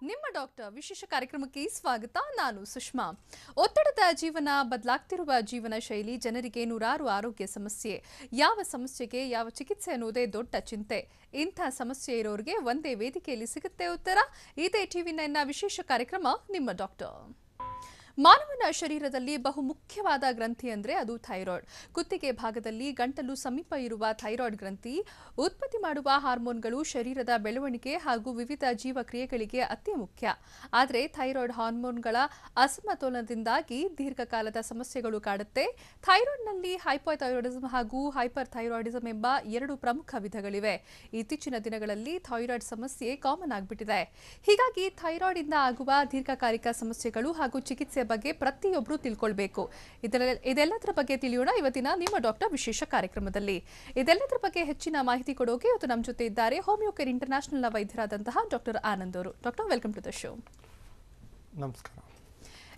ನಿಮ್ಮ ಡಾಕ್ಟರ್ ವಿಶೇಷ ಕಾರ್ಯಕ್ರಮಕ್ಕೆ ಸ್ವಾಗತ. ನಾನು ಸುಷ್ಮಾ. ಒತ್ತಡದ ಜೀವನ, ಬದಲಾಗ್ತಿರುವ ಜೀವನ ಶೈಲಿ, ಜನರಿಗೆ ನೂರಾರು ಆರೋಗ್ಯ ಸಮಸ್ಯೆ. ಯಾವ ಸಮಸ್ಯೆಗೆ ಯಾವ ಚಿಕಿತ್ಸೆ ಅನ್ನೋದೇ ದೊಡ್ಡ ಚಿಂತೆ. ಇಂಥ ಸಮಸ್ಯೆ ಇರೋರಿಗೆ ಒಂದೇ ವೇದಿಕೆಯಲ್ಲಿ ಸಿಗುತ್ತೆ ಉತ್ತರ. ಇದೇ ಟಿವಿ9ನ ವಿಶೇಷ ಕಾರ್ಯಕ್ರಮ ನಿಮ್ಮ ಡಾಕ್ಟರ್. ಮಾನವನ ಶರೀರದಲ್ಲಿ ಬಹು ಮುಖ್ಯವಾದ ಗ್ರಂಥಿ ಅಂದರೆ ಅದು ಥೈರಾಯ್ಡ್. ಕುತ್ತಿಗೆ ಭಾಗದಲ್ಲಿ ಗಂಟಲು ಸಮೀಪ ಇರುವ ಥೈರಾಯ್ಡ್ ಗ್ರಂಥಿ ಉತ್ಪತ್ತಿ ಮಾಡುವ ಹಾರ್ಮೋನ್ಗಳು ಶರೀರದ ಬೆಳವಣಿಗೆ ಹಾಗೂ ವಿವಿಧ ಜೀವಕ್ರಿಯೆಗಳಿಗೆ ಅತಿ ಮುಖ್ಯ. ಆದರೆ ಥೈರಾಯ್ಡ್ ಹಾರ್ಮೋನ್ಗಳ ಅಸಮತೋಲನದಿಂದಾಗಿ ದೀರ್ಘಕಾಲದ ಸಮಸ್ಯೆಗಳು ಕಾಡುತ್ತೆ. ಥೈರಾಯ್ಡ್ನಲ್ಲಿ ಹೈಪೋಥೈರಾಯ್ಡಿಸಂ ಹಾಗೂ ಹೈಪರ್ ಥೈರಾಯ್ಡಿಸಂ ಎಂಬ ಎರಡು ಪ್ರಮುಖ ವಿಧಗಳಿವೆ. ಇತ್ತೀಚಿನ ದಿನಗಳಲ್ಲಿ ಥೈರಾಯ್ಡ್ ಸಮಸ್ಯೆ ಕಾಮನ್ ಆಗಿಬಿಟ್ಟಿದೆ. ಹೀಗಾಗಿ ಥೈರಾಯ್ಡ್ ಇಂದ ಆಗುವ ದೀರ್ಘಕಾಲಿಕ ಸಮಸ್ಯೆಗಳು ಹಾಗೂ ಚಿಕಿತ್ಸೆ ಬಗ್ಗೆ ಪ್ರತಿಯೊಬ್ಬರು ತಿಳ್ಕೊಳ್ಬೇಕು. ಇದೆಲ್ಲದರ ಬಗ್ಗೆ ತಿಳಿಯೋಣ ಇವತ್ತಿನ ನಿಮ್ಮ ಡಾಕ್ಟರ್ ವಿಶೇಷ ಕಾರ್ಯಕ್ರಮದಲ್ಲಿ. ಇದೆಲ್ಲದರ ಬಗ್ಗೆ ಹೆಚ್ಚಿನ ಮಾಹಿತಿ ಕೊಡೋಕೆ ಇವತ್ತು ನಮ್ಮ ಜೊತೆ ಇದ್ದಾರೆ ಹೋಮಿಯೋ ಕೇರ್ ಇಂಟರ್ನ್ಯಾಷನಲ್ನ ವೈದ್ಯರಾದಂತಹ ಡಾಕ್ಟರ್ ಆನಂದ್ ಅವರು. Doctor, welcome to the show. ನಮಸ್ಕಾರ.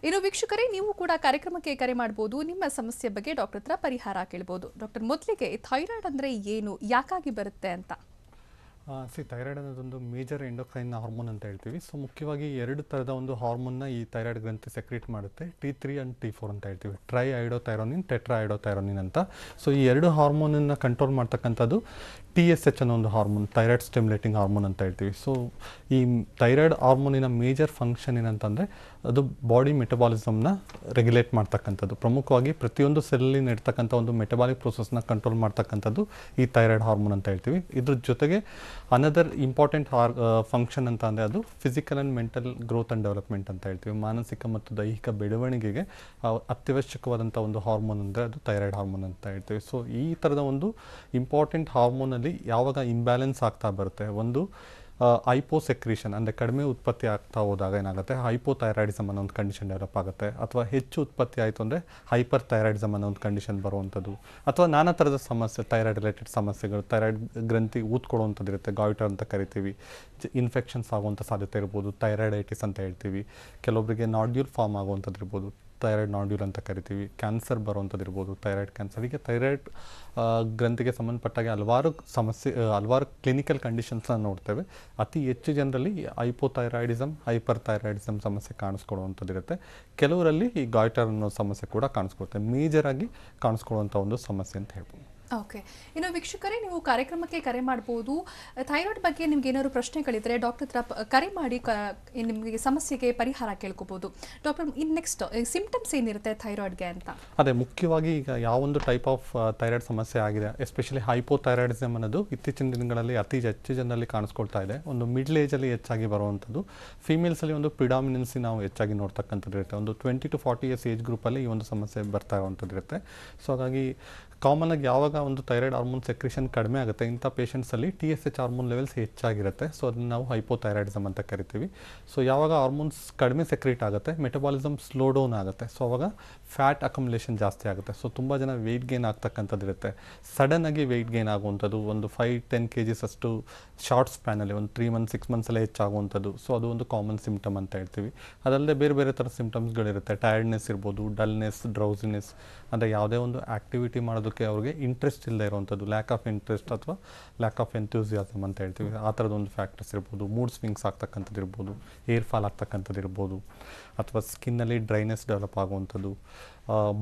ಇನ್ನು ವೀಕ್ಷಕರೇ, ನೀವು ಕೂಡ ಕಾರ್ಯಕ್ರಮಕ್ಕೆ ಕರೆ ಮಾಡಬಹುದು. ನಿಮ್ಮ ಸಮಸ್ಯೆ ಬಗ್ಗೆ ಡಾಕ್ಟರ್ ಹತ್ರ ಪರಿಹಾರ ಕೇಳಬಹುದು. ಡಾಕ್ಟರ್, ಮೊದಲಿಗೆ ಥೈರಾಯ್ಡ್ ಅಂದ್ರೆ ಏನು, ಯಾಕಾಗಿ ಬರುತ್ತೆ ಅಂತ? ಥೈರಾಯ್ಡ್ ಅನ್ನೋದೊಂದು ಮೇಜರ್ ಎಂಡೋಕ್ರೈನ್ ಹಾರ್ಮೋನ್ ಅಂತ ಹೇಳ್ತೀವಿ. ಸೊ ಮುಖ್ಯವಾಗಿ ಎರಡು ಥರದ ಒಂದು ಹಾರ್ಮೋನ್ನ ಈ ಥೈರಾಯ್ಡ್ ಗ್ರಂಥಿ ಸೆಕ್ರೇಟ್ ಮಾಡುತ್ತೆ. T3 ಆ್ಯಂಡ್ T4 ಅಂತ ಹೇಳ್ತೀವಿ. ಟ್ರೈ ಐಡೋಥೈರೋನಿನ್, ಟೆಟ್ರಾ ಐಡೋಥೈರೋನಿನ್ ಅಂತ. ಸೊ ಈ ಎರಡು ಹಾರ್ಮೋನನ್ನು ಕಂಟ್ರೋಲ್ ಮಾಡ್ತಕ್ಕಂಥದ್ದು TSH ಅನ್ನೋ ಒಂದು ಹಾರ್ಮೋನ್, ಥೈರಾಯ್ಡ್ ಸ್ಟಿಮ್ಯುಲೇಟಿಂಗ್ ಹಾರ್ಮೋನ್ ಅಂತ ಹೇಳ್ತೀವಿ. ಸೊ ಈ ಥೈರಾಯ್ಡ್ ಹಾರ್ಮೋನಿನ ಮೇಜರ್ ಫಂಕ್ಷನ್ ಏನಂತಂದರೆ ಅದು ಬಾಡಿ ಮೆಟಬಾಲಿಸಮ್ನ ರೆಗ್ಯುಲೇಟ್ ಮಾಡ್ತಕ್ಕಂಥದ್ದು. ಪ್ರಮುಖವಾಗಿ ಪ್ರತಿಯೊಂದು ಸೆಲ್ಲಲ್ಲಿ ನಡೀತಕ್ಕಂಥ ಒಂದು ಮೆಟಬಾಲಿಕ್ ಪ್ರೊಸೆಸ್ನ ಕಂಟ್ರೋಲ್ ಮಾಡ್ತಕ್ಕಂಥದ್ದು ಈ ಥೈರಾಯ್ಡ್ ಹಾರ್ಮೋನ್ ಅಂತ ಹೇಳ್ತೀವಿ. ಇದ್ರ ಜೊತೆಗೆ ಅನದರ್ ಇಂಪಾರ್ಟೆಂಟ್ ಫಂಕ್ಷನ್ ಅಂತ ಅಂದರೆ ಅದು physical and mental growth and development ಅಂತ ಹೇಳ್ತೀವಿ. ಮಾನಸಿಕ ಮತ್ತು ದೈಹಿಕ ಬೆಳವಣಿಗೆಗೆ ಅತ್ಯವಶ್ಯಕವಾದಂಥ ಒಂದು ಹಾರ್ಮೋನ್ ಅಂದರೆ ಅದು ಥೈರಾಯ್ಡ್ ಹಾರ್ಮೋನ್ ಅಂತ ಹೇಳ್ತೀವಿ. ಸೊ ಈ ಥರದ ಒಂದು ಇಂಪಾರ್ಟೆಂಟ್ ಹಾರ್ಮೋನಲ್ಲಿ ಯಾವಾಗ ಇಂಬ್ಯಾಲೆನ್ಸ್ ಆಗ್ತಾ ಬರುತ್ತೆ, ಒಂದು ಹೈಪೋಸೆಕ್ರೀಷನ್ ಅಂದರೆ ಕಡಿಮೆ ಉತ್ಪತ್ತಿ ಆಗ್ತಾ ಹೋದಾಗ ಏನಾಗುತ್ತೆ, ಹೈಪೋಥೈರಾಯ್ಡಿಸಮ್ ಅನ್ನೋ ಒಂದು ಕಂಡೀಷನ್ ಡೆವಲಪ್ ಆಗುತ್ತೆ. ಅಥವಾ ಹೆಚ್ಚು ಉತ್ಪತ್ತಿ ಆಯಿತು ಅಂದರೆ ಹೈಪರ್ ಥೈರಾಯ್ಡಿಸಮ್ ಅನ್ನೋ ಒಂದು ಕಂಡೀಷನ್ ಬರುವಂಥದ್ದು. ಅಥವಾ ನಾನಾ ಥರದ ಸಮಸ್ಯೆ, ಥೈರಾಯ್ಡ್ ರಿಲೇಟೆಡ್ ಸಮಸ್ಯೆಗಳು, ಥೈರಾಯ್ಡ್ ಗ್ರಂಥಿ ಊದ್ಕೊಡುವಂಥದ್ದು ಇರುತ್ತೆ, ಗಾಯ್ಟರ್ ಅಂತ ಕರಿತೀವಿ. ಇನ್ಫೆಕ್ಷನ್ಸ್ ಆಗುವಂಥ ಸಾಧ್ಯತೆ ಇರ್ಬೋದು, ಥೈರಾಯ್ಡೈಟಿಸ್ ಅಂತ ಹೇಳ್ತೀವಿ. ಕೆಲವೊಬ್ಬರಿಗೆ ನಾಡ್ಯೂಲ್ ಫಾರ್ಮ್ ಆಗುವಂಥದ್ದು ಇರ್ಬೋದು, ಥೈರಾಯ್ಡ್ ನಾಡ್ಯೂಲ್ ಅಂತ ಕರಿತೀವಿ. ಕ್ಯಾನ್ಸರ್ ಬರುವಂಥದ್ದು ಇರ್ಬೋದು, ಥೈರಾಯ್ಡ್ ಕ್ಯಾನ್ಸರ್. ಹೀಗೆ ಥೈರಾಯ್ಡ್ ಗ್ರಂಥಿಗೆ ಸಂಬಂಧಪಟ್ಟಾಗೆ ಹಲವಾರು ಕ್ಲಿನಿಕಲ್ ಕಂಡೀಷನ್ಸ್ನ ನೋಡ್ತೇವೆ. ಅತಿ ಹೆಚ್ಚು ಜನರಲ್ಲಿ ಹೈಪೋಥೈರಾಯ್ಡಿಸಮ್, ಹೈಪರ್ ಥೈರಾಯ್ಡಿಸಮ್ ಸಮಸ್ಯೆ ಕಾಣಿಸ್ಕೊಳ್ಳುವಂಥದ್ದು ಇರುತ್ತೆ. ಕೆಲವರಲ್ಲಿ ಈ ಗಾಯ್ಟರ್ ಅನ್ನೋ ಸಮಸ್ಯೆ ಕೂಡ ಕಾಣಿಸ್ಕೊಳುತ್ತೆ. ಮೇಜರಾಗಿ ಕಾಣಿಸ್ಕೊಳ್ಳುವಂಥ ಒಂದು ಸಮಸ್ಯೆ ಅಂತ ಹೇಳ್ಬೋದು. ಓಕೆ. ಇನ್ನು ವೀಕ್ಷಕರೇ, ನೀವು ಕಾರ್ಯಕ್ರಮಕ್ಕೆ ಕರೆ ಮಾಡಬಹುದು. ಥೈರಾಯ್ಡ್ ಬಗ್ಗೆ ನಿಮ್ಗೆ ಏನಾದ್ರು ಪ್ರಶ್ನೆಗಳಿದ್ರೆ ಡಾಕ್ಟರ್ ಹತ್ರ ಕರೆ ಮಾಡಿ ನಿಮಗೆ ಸಮಸ್ಯೆಗೆ ಪರಿಹಾರ ಕೇಳ್ಕೋಬಹುದು. ಡಾಕ್ಟರ್, ಇನ್ನು ನೆಕ್ಸ್ಟ್ ಸಿಂಪ್ಟಮ್ಸ್ ಏನಿರುತ್ತೆ ಥೈರಾಯ್ಡ್ಗೆ ಅಂತ? ಅದೇ ಮುಖ್ಯವಾಗಿ ಈಗ ಯಾವೊಂದು ಟೈಪ್ ಆಫ್ ಥೈರಾಯ್ಡ್ ಸಮಸ್ಯೆ ಆಗಿದೆ, ಎಸ್ಪೆಷಲಿ ಹೈಪೋಥೈರಾಯ್ಡಿಸಮ್ ಅನ್ನೋದು ಇತ್ತೀಚಿನ ದಿನಗಳಲ್ಲಿ ಅತಿ ಹೆಚ್ಚು ಜನರಲ್ಲಿ ಕಾಣಿಸ್ಕೊಳ್ತಾ ಇದೆ. ಒಂದು ಮಿಡ್ಲ್ ಏಜಲ್ಲಿ ಹೆಚ್ಚಾಗಿ ಬರುವಂಥದ್ದು. ಫೀಮೇಲ್ಸಲ್ಲಿ ಒಂದು ಪ್ರಿಡಾಮಿನೆನ್ಸಿ ನಾವು ಹೆಚ್ಚಾಗಿ ನೋಡ್ತಕ್ಕಂಥದ್ದು ಇರುತ್ತೆ. ಒಂದು 20 to 40 ಇಯರ್ಸ್ ಏಜ್ ಗ್ರೂಪಲ್ಲಿ ಈ ಒಂದು ಸಮಸ್ಯೆ ಬರ್ತಾ ಇರುವಂಥದ್ದು ಇರುತ್ತೆ. ಸೊ ಹಾಗಾಗಿ ಕಾಮನ್ ಆಗಿ ಯಾವಾಗ ಒಂದು ಥೈರಾಯ್ಡ್ ಹಾರ್ಮೋನ್ ಸೆಕ್ರೇಷನ್ ಕಡಿಮೆ ಆಗುತ್ತೆ, ಇಂಥ ಪೇಷಂಟ್ಸಲ್ಲಿ TSH ಹಾರ್ಮೋನ್ ಲೆವೆಲ್ಸ್ ಹೆಚ್ಚಾಗಿರುತ್ತೆ. ಸೊ ಅದನ್ನು ನಾವು ಹೈಪೋಥೈರಾಯ್ಡಿಸಮ್ ಅಂತ ಕರಿತೀವಿ. ಸೊ ಯಾವಾಗ ಹಾರ್ಮೋನ್ಸ್ ಕಡಿಮೆ ಸೆಕ್ರೇಟ್ ಆಗುತ್ತೆ, ಮೆಟಬಾಲಿಸಮ್ ಸ್ಲೋ ಡೌನ್ ಆಗುತ್ತೆ. ಸೊ ಅವಾಗ ಫ್ಯಾಟ್ ಅಕಮ್ಯುಲೇಷನ್ ಜಾಸ್ತಿ ಆಗುತ್ತೆ. ಸೊ ತುಂಬ ಜನ ವೆಯ್ಟ್ ಗೇನ್ ಆಗ್ತಕ್ಕಂಥದ್ದು ಇರುತ್ತೆ. ಸಡನ್ನಾಗಿ ವೆಯ್ಟ್ ಗೇನ್ ಆಗುವಂಥದ್ದು, ಒಂದು 5-10 kgs ಅಷ್ಟು ಶಾರ್ಟ್ ಸ್ಪ್ಯಾನಲ್ಲಿ, ಒಂದು 3 months 6 monthsಲ್ಲೇ ಹೆಚ್ಚಾಗುವಂಥದ್ದು. ಸೊ ಅದು ಒಂದು ಕಾಮನ್ ಸಿಂಪ್ಟಮ್ ಅಂತ ಹೇಳ್ತೀವಿ. ಅದಲ್ಲದೆ ಬೇರೆ ಬೇರೆ ಥರ ಸಿಂಪ್ಟಮ್ಸ್ಗಳಿರುತ್ತೆ. ಟಯರ್ಡ್ನೆಸ್ ಇರ್ಬೋದು, ಡಲ್ನೆಸ್, ಡ್ರೌಸಿನೆಸ್, ಅಂದರೆ ಯಾವುದೇ ಒಂದು ಆ್ಯಕ್ಟಿವಿಟಿ ಮಾಡೋದಕ್ಕೆ ಅವ್ರಿಗೆ ಇಂಟ್ರೆಸ್ಟ್ ಇಲ್ಲದೆ ಇರುವಂಥದ್ದು, ಲ್ಯಾಕ್ ಆಫ್ ಇಂಟ್ರೆಸ್ಟ್ ಅಥವಾ ಲ್ಯಾಕ್ ಆಫ್ ಎಂಥೂಸಿಯಾಸಮ್ ಅಂತ ಹೇಳ್ತೀವಿ. ಆ ಥರದ ಒಂದು ಫ್ಯಾಕ್ಟರ್ಸ್ ಇರ್ಬೋದು. ಮೂಡ್ ಸ್ವಿಂಗ್ಸ್ ಆಗ್ತಕ್ಕಂಥದ್ದು ಇರ್ಬೋದು, ಏರ್ ಫಾಲ್ ಆಗ್ತಕ್ಕಂಥದ್ದು ಇರ್ಬೋದು, ಅಥವಾ ಸ್ಕಿನ್ನಲ್ಲಿ ಡ್ರೈನೆಸ್ ಡೆವಲಪ್ ಆಗುವಂಥದ್ದು,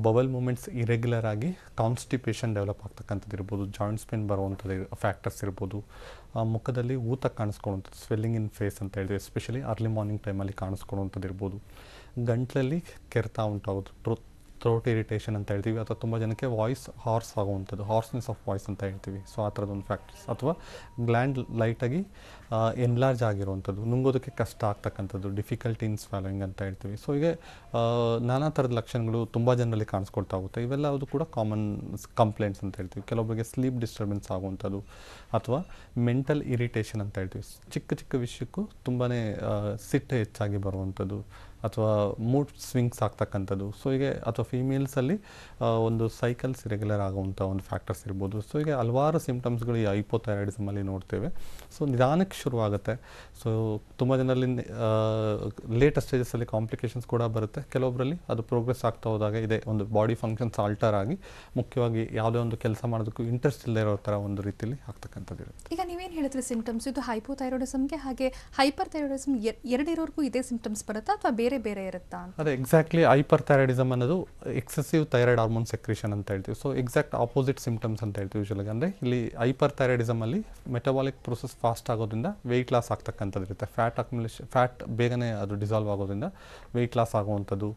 ಬಬಲ್ ಮೂಮೆಂಟ್ಸ್ ಇರೆಗ್ಯುಲರ್ ಆಗಿ ಕಾನ್ಸ್ಟಿಪೇಷನ್ ಡೆವಲಪ್ ಆಗ್ತಕ್ಕಂಥದ್ದು ಇರ್ಬೋದು, ಜಾಯಿಂಟ್ಸ್ ಪೇನ್ ಬರುವಂಥದ್ದು ಫ್ಯಾಕ್ಟರ್ಸ್ ಇರ್ಬೋದು, ಮುಖದಲ್ಲಿ ಊತ ಕಾಣಿಸ್ಕೊಳ್ಳುವಂಥದ್ದು, ಸ್ವೆಲ್ಲಿಂಗ್ ಇನ್ ಫೇಸ್ ಅಂತ ಹೇಳ್ತೀವಿ, ಎಸ್ಪೆಷಲಿ ಅರ್ಲಿ ಮಾರ್ನಿಂಗ್ ಟೈಮಲ್ಲಿ ಕಾಣಿಸ್ಕೊಳ್ಳುವಂಥದ್ದು ಇರ್ಬೋದು, ಗಂಟ್ಲಲ್ಲಿ ಕೆರೆತ ಉಂಟಾಗೋದು, ಥ್ರೋಟ್ ಇರಿಟೇಷನ್ ಅಂತ ಹೇಳ್ತೀವಿ. ಅಥವಾ ತುಂಬ ಜನಕ್ಕೆ ವಾಯ್ಸ್ ಹಾರ್ಸ್ ಆಗುವಂಥದ್ದು, ಹಾರ್ಸ್ನೆಸ್ ಆಫ್ ವಾಯ್ಸ್ ಅಂತ ಹೇಳ್ತೀವಿ. ಸೊ ಆ ಥರದೊಂದು ಫ್ಯಾಕ್ಟರ್ಸ್. ಅಥವಾ ಗ್ಲ್ಯಾಂಡ್ ಲೈಟಾಗಿ ಎನ್ಲಾರ್ಜ್ ಆಗಿರುವಂಥದ್ದು, ನುಂಗೋದಕ್ಕೆ ಕಷ್ಟ ಆಗ್ತಕ್ಕಂಥದ್ದು, ಡಿಫಿಕಲ್ಟಿ ಇನ್ ಸ್ವ್ಯಾಲೋಯಿಂಗ್ ಅಂತ ಹೇಳ್ತೀವಿ. ಸೊ ಹೀಗೆ ನಾನಾ ಥರದ ಲಕ್ಷಣಗಳು ತುಂಬ ಜನರಲ್ಲಿ ಕಾಣಿಸ್ಕೊಳ್ತಾ ಹೋಗುತ್ತೆ. ಇವೆಲ್ಲ ಅದು ಕೂಡ ಕಾಮನ್ ಕಂಪ್ಲೇಂಟ್ಸ್ ಅಂತ ಹೇಳ್ತೀವಿ. ಕೆಲವೊಬ್ಬರಿಗೆ ಸ್ಲೀಪ್ ಡಿಸ್ಟರ್ಬೆನ್ಸ್ ಆಗುವಂಥದ್ದು, ಅಥವಾ ಮೆಂಟಲ್ ಇರಿಟೇಷನ್ ಅಂತ ಹೇಳ್ತೀವಿ. ಚಿಕ್ಕ ಚಿಕ್ಕ ವಿಷಯಕ್ಕೂ ತುಂಬಾ ಸಿಟ್ಟು ಹೆಚ್ಚಾಗಿ ಬರುವಂಥದ್ದು, ಅಥವಾ ಮೂಡ್ ಸ್ವಿಂಗ್ಸ್ ಆಗ್ತಕ್ಕಂಥದ್ದು. ಸೊ ಹೀಗೆ ಅಥವಾ ಫೀಮೇಲ್ಸಲ್ಲಿ ಒಂದು ಸೈಕಲ್ಸ್ ಇರೆಗ್ಯುಲರ್ ಆಗುವಂಥ ಒಂದು ಫ್ಯಾಕ್ಟರ್ಸ್ ಇರ್ಬೋದು. ಸೊ ಹೀಗೆ ಹಲವಾರು ಸಿಂಪ್ಟಮ್ಸ್ಗಳು ಈ ಹೈಪೋಥೈರಾಯ್ಡಿಸಮಲ್ಲಿ ನೋಡ್ತೇವೆ. ಸೊ ನಿಧಾನಕ್ಕೆ ಶುರುವಾಗುತ್ತೆ. ಸೊ ತುಂಬ ಜನರಲ್ಲಿ ಲೇಟ್ ಸ್ಟೇಜಸಲ್ಲಿ ಕಾಂಪ್ಲಿಕೇಶನ್ಸ್ ಕೂಡ ಬರುತ್ತೆ. ಕೆಲವೊಬ್ಬರಲ್ಲಿ ಅದು ಪ್ರೋಗ್ರೆಸ್ ಆಗ್ತಾ ಹೋದಾಗ ಇದೆ ಒಂದು ಬಾಡಿ ಫಂಕ್ಷನ್ಸ್ ಆಲ್ಟರ್ ಆಗಿ ಮುಖ್ಯವಾಗಿ ಯಾವುದೇ ಒಂದು ಕೆಲಸ ಮಾಡೋದಕ್ಕೂ ಇಂಟ್ರೆಸ್ಟ್ ಇಲ್ಲದೆ ಇರೋ ಥರ ಒಂದು ರೀತಿಯಲ್ಲಿ ಆಗ್ತಕ್ಕಂಥದ್ದು ಇರುತ್ತೆ. ಈಗ ನೀವೇನು ಹೇಳಿದ್ರಿ ಸಿಂಪ್ಟಮ್ಸ್, ಇದು ಹೈಪೋಥೈರಾಯ್ಡಿಸಮ್ಗೆ ಹಾಗೆ ಹೈಪರ್ ಥೈರಾಯ್ಡಿಸಮ್ ಎರಡಿರೋರ್ಗೂ ಇದೇ ಸಿಂಪ್ಟಮ್ಸ್ ಬರುತ್ತಾ ಅಥವಾ ಬೇರೆ ಬೇರೆ ಇರುತ್ತಾ? ಅದೇ ಎಕ್ಸಾಕ್ಟ್ಲಿ ಹೈಪರ್ ಥೈರಾಯ್ಡಿಸಮ್ ಅನ್ನೋದು ಎಕ್ಸೆಸಿವ್ ಥೈರಾಯ್ಡ್ ಹಾರ್ಮೋನ್ ಸೆಕ್ರೇಷನ್ ಅಂತ ಹೇಳ್ತೀವಿ. ಸೊ ಎಕ್ಸಾಕ್ಟ್ ಆಪೋಸಿಟ್ ಸಿಂಪ್ಟಮ್ಸ್ ಅಂತ ಹೇಳ್ತೀವಿ ಯೂಶಲಾಗಿ. ಅಂದರೆ ಇಲ್ಲಿ ಹೈಪರ್ ಥೈರಾಯ್ಡಿಸಮಲ್ಲಿ ಮೆಟಬಾಲಿಕ್ ಪ್ರೊಸೆಸ್ ಫಾಸ್ಟ್ ಆಗೋದ್ರಿಂದ ವೆಯ್ಟ್ ಲಾಸ್ ಆಗ್ತಕ್ಕಂಥದ್ದು ಇರುತ್ತೆ. ಫ್ಯಾಟ್ ಬೇಗನೆ ಅದು ಡಿಸಾಲ್ವ್ ಆಗೋದ್ರಿಂದ ವೆಯ್ಟ್ ಲಾಸ್ ಆಗುವಂಥದ್ದು,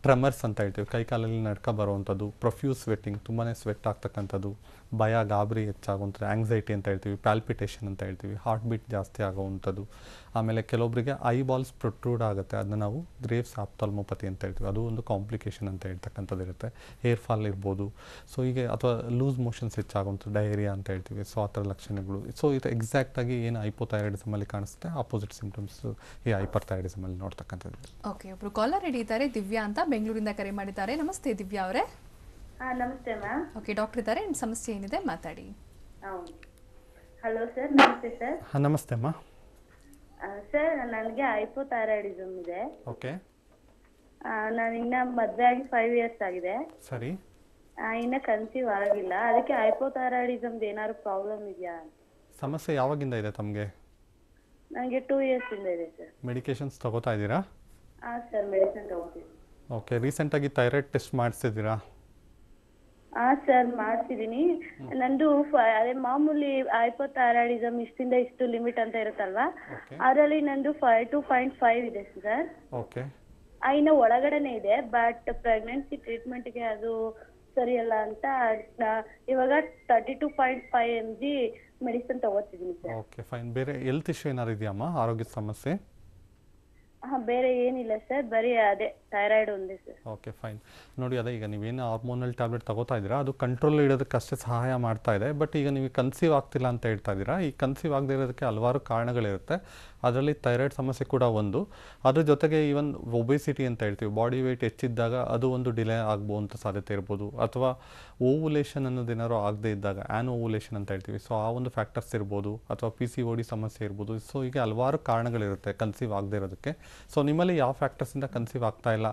ಟ್ರೆಮರ್ಸ್ ಅಂತ ಹೇಳ್ತೀವಿ, ಕೈಕಾಲಲ್ಲಿ ನಡ್ಕ ಬರುವಂಥದ್ದು, ಪ್ರೊಫ್ಯೂಸ್ ಸ್ವೆಟ್ಟಿಂಗ್, ತುಂಬಾ ಸ್ವೆಟ್ ಆಗ್ತಕ್ಕಂಥದ್ದು, ಭಯ ಗಾಬರಿ ಹೆಚ್ಚಾಗುವಂಥದ್ದು, ಆಂಗ್ಸೈಟಿ ಅಂತ ಹೇಳ್ತೀವಿ, ಪ್ಯಾಲ್ಪಿಟೇಷನ್ ಅಂತ ಹೇಳ್ತೀವಿ, ಹಾರ್ಟ್ ಬೀಟ್ ಜಾಸ್ತಿ ಆಗುವಂಥದ್ದು. ಆಮೇಲೆ ಕೆಲವೊಬ್ಬರಿಗೆ ಐಬಾಲ್ಸ್ ಪ್ರೊಟ್ರೂಡ್ ಆಗುತ್ತೆ, ಅದನ್ನ ನಾವು ಗ್ರೇವ್ಸ್ ಆಪ್ಥಾಲ್ಮೋಪತಿ ಅಂತ ಹೇಳ್ತೀವಿ, ಅದು ಒಂದು ಕಾಂಪ್ಲಿಕೇಶನ್ ಅಂತ ಹೇಳ್ತಕ್ಕಂಥದ್ದು ಇರುತ್ತೆ. ಹೇರ್ ಫಾಲ್ ಇರ್ಬೋದು. ಸೊ ಹೀಗೆ ಅಥವಾ ಲೂಸ್ ಮೋಷನ್ಸ್ ಹೆಚ್ಚಾಗುವಂಥದ್ದು, ಡಯೇರಿಯಾ ಅಂತ ಹೇಳ್ತೀವಿ. ಸೊ ಆ ಥರ ಲಕ್ಷಣಗಳು. ಸೊ ಇದು ಎಕ್ಸಾಕ್ಟಾಗಿ ಏನು ಹೈಪೋಥೈರಾಯ್ಡಿಸಮಲ್ಲಿ ಕಾಣಿಸುತ್ತೆ ಆಪೋಸಿಟ್ ಸಿಂಪ್ಟಮ್ಸ್ ಈ ಹೈಪರ್ ಥೈರಾಯ್ಡಿಸಮಲ್ಲಿ ನೋಡ್ತಕ್ಕಂಥದ್ದು. ಓಕೆ, ಒಬ್ರು ಕಾಲರ್ ರೆಡಿ ಇದ್ದಾರೆ, ದಿವ್ಯಾ ಅಂತ ಬೆಂಗಳೂರಿಂದ ಕರೆ ಮಾಡಿದ್ದಾರೆ. ನಮಸ್ತೆ ದಿವ್ಯಾ ಅವರೇ. ನಮಸ್ತೆ ಮ್ಯಾಮ್. ಓಕೆ, ಡಾಕ್ಟರ್ ಇದ್ದಾರೆ, ನಿಮ್ಮ ಸಮಸ್ಯೆ ಏನಿದೆ ಮಾತಾಡಿ. ಹಲೋ ಸರ್, ನಮಸ್ತೆ ಸರ್. ನಮಸ್ತೆ ಅಮ್ಮ. ಸರ್, ನನಗೆ ಹೈಪೋಥೈರಾಯ್ಡಿಸಮ್ ಇದೆ. ಓಕೆ. ನಾನು ಇನ್ನ ಮದುವೆ ಆಗಿ 5 years ಆಗಿದೆ. ಸರಿ. ಇನ್ನ ಕನ್ಸೀವ್ ಆಗಿಲ್ಲ. ಅದಕ್ಕೆ ಹೈಪೋಥೈರಾಯ್ಡಿಸಮ್ ಏನಾದ್ರು ಪ್ರಾಬ್ಲಮ್ ಇದೆಯಾ? ಸಮಸ್ಯೆ ಯಾವಾಗಿಂದ ಇದೆ ತಮಗೆ? ನನಗೆ 2 years ಇಂದ ಇದೆ ಸರ್. ಮೆಡಿಕೇಶನ್ಸ್ ತಗೋತಾ ಇದ್ದೀರಾ? ಸರ್, ಮೆಡಿಸಿನ್ ತಗೋತೀವಿ. ಓಕೆ. ರೀಸೆಂಟಾಗಿ ಥೈರಾಯ್ಡ್ ಟೆಸ್ಟ್ ಮಾಡಿಸಿದ್ದೀರಾ? ಸರ್, ಮಾಡಿಸಿದ್ದೀನಿ. ನಂದು ಅದೇ ಮಾಮೂಲಿ ಹೈಪೋಥೈರಾಯ್ಡಿಸಮ್ ಇಷ್ಟಿಂದ ಇಷ್ಟು ಲಿಮಿಟ್ ಅಂತ ಇರುತ್ತಲ್ವಾ, ಅದರಲ್ಲಿ ನಂದು 2.5 ಇದೆ ಸರ್. ಓಕೆ. ಇನ್ನು ಒಳಗಡೆನೆ ಇದೆ. ಬಟ್ ಪ್ರೆಗ್ನೆನ್ಸಿ ಟ್ರೀಟ್ಮೆಂಟ್ಗೆ ಅದು ಸರಿಯಲ್ಲ ಅಂತ ಇವಾಗ 32.5 mg ಮೆಡಿಸಿನ್ ತಗೋತಿದ್ದೀನಿ ಸರ್. Okay, fine. ಬೇರೆ ಹೆಲ್ತ್ ಇಶ್ಯೂ ಏನಾದ್ರು ಇದೆಯಮ್ಮ, ಆರೋಗ್ಯದ ಸಮಸ್ಯೆ? ಬೇರೆ ಏನಿಲ್ಲ ಸರ್, ಬರೀ ಅದೇ ಥೈರಾಯ್ಡ್ ಒಂದೇ ಸರ್. Okay, fine. ನೋಡಿ, ಅದೇ ಈಗ ನೀವೇನು ಹಾರ್ಮೋನಲ್ ಟ್ಯಾಬ್ಲೆಟ್ ತಗೋತಾ ಇದ್ದೀರಾ, ಅದು ಕಂಟ್ರೋಲ್ ಇಡೋದಕ್ಕೆ ಅಷ್ಟೇ ಸಹಾಯ ಮಾಡ್ತಾ ಇದೆ. ಬಟ್ ಈಗ ನೀವು ಕನ್ಸೀವ್ ಆಗ್ತಿಲ್ಲ ಅಂತ ಹೇಳ್ತಾ ಇದ್ದೀರಾ. ಈ ಕನ್ಸೀವ್ ಆಗದೇ ಇರೋದಕ್ಕೆ ಹಲವಾರು ಕಾರಣಗಳಿರುತ್ತೆ. ಅದರಲ್ಲಿ ಥೈರಾಯ್ಡ್ ಸಮಸ್ಯೆ ಕೂಡ ಒಂದು. ಅದ್ರ ಜೊತೆಗೆ ಈವನ್ ಒಬೆಸಿಟಿ ಅಂತ ಹೇಳ್ತೀವಿ, ಬಾಡಿ ವೆಯ್ಟ್ ಹೆಚ್ಚಿದ್ದಾಗ ಅದು ಒಂದು ಡಿಲೇ ಆಗ್ಬೋಂಥ ಸಾಧ್ಯತೆ ಇರ್ಬೋದು. ಅಥವಾ ಓವುಲೇಷನ್ ಅನ್ನೋದೇನಾದ್ರು ಆಗದೇ ಇದ್ದಾಗ ಓವುಲೇಷನ್ ಅಂತ ಹೇಳ್ತೀವಿ. ಸೊ ಆ ಒಂದು ಫ್ಯಾಕ್ಟರ್ಸ್ ಇರ್ಬೋದು. ಅಥವಾ PCOD ಸಮಸ್ಯೆ ಇರ್ಬೋದು. ಸೊ ಹೀಗೆ ಹಲವಾರು ಕಾರಣಗಳಿರುತ್ತೆ ಕನ್ಸೀವ್ ಆಗದೇ ಇರೋದಕ್ಕೆ. ಸೊ ನಿಮ್ಮಲ್ಲಿ ಯಾವ ಫ್ಯಾಕ್ಟರ್ಸಿಂದ ಕನ್ಸೀವ್ ಆಗ್ತಾ ಇಲ್ಲ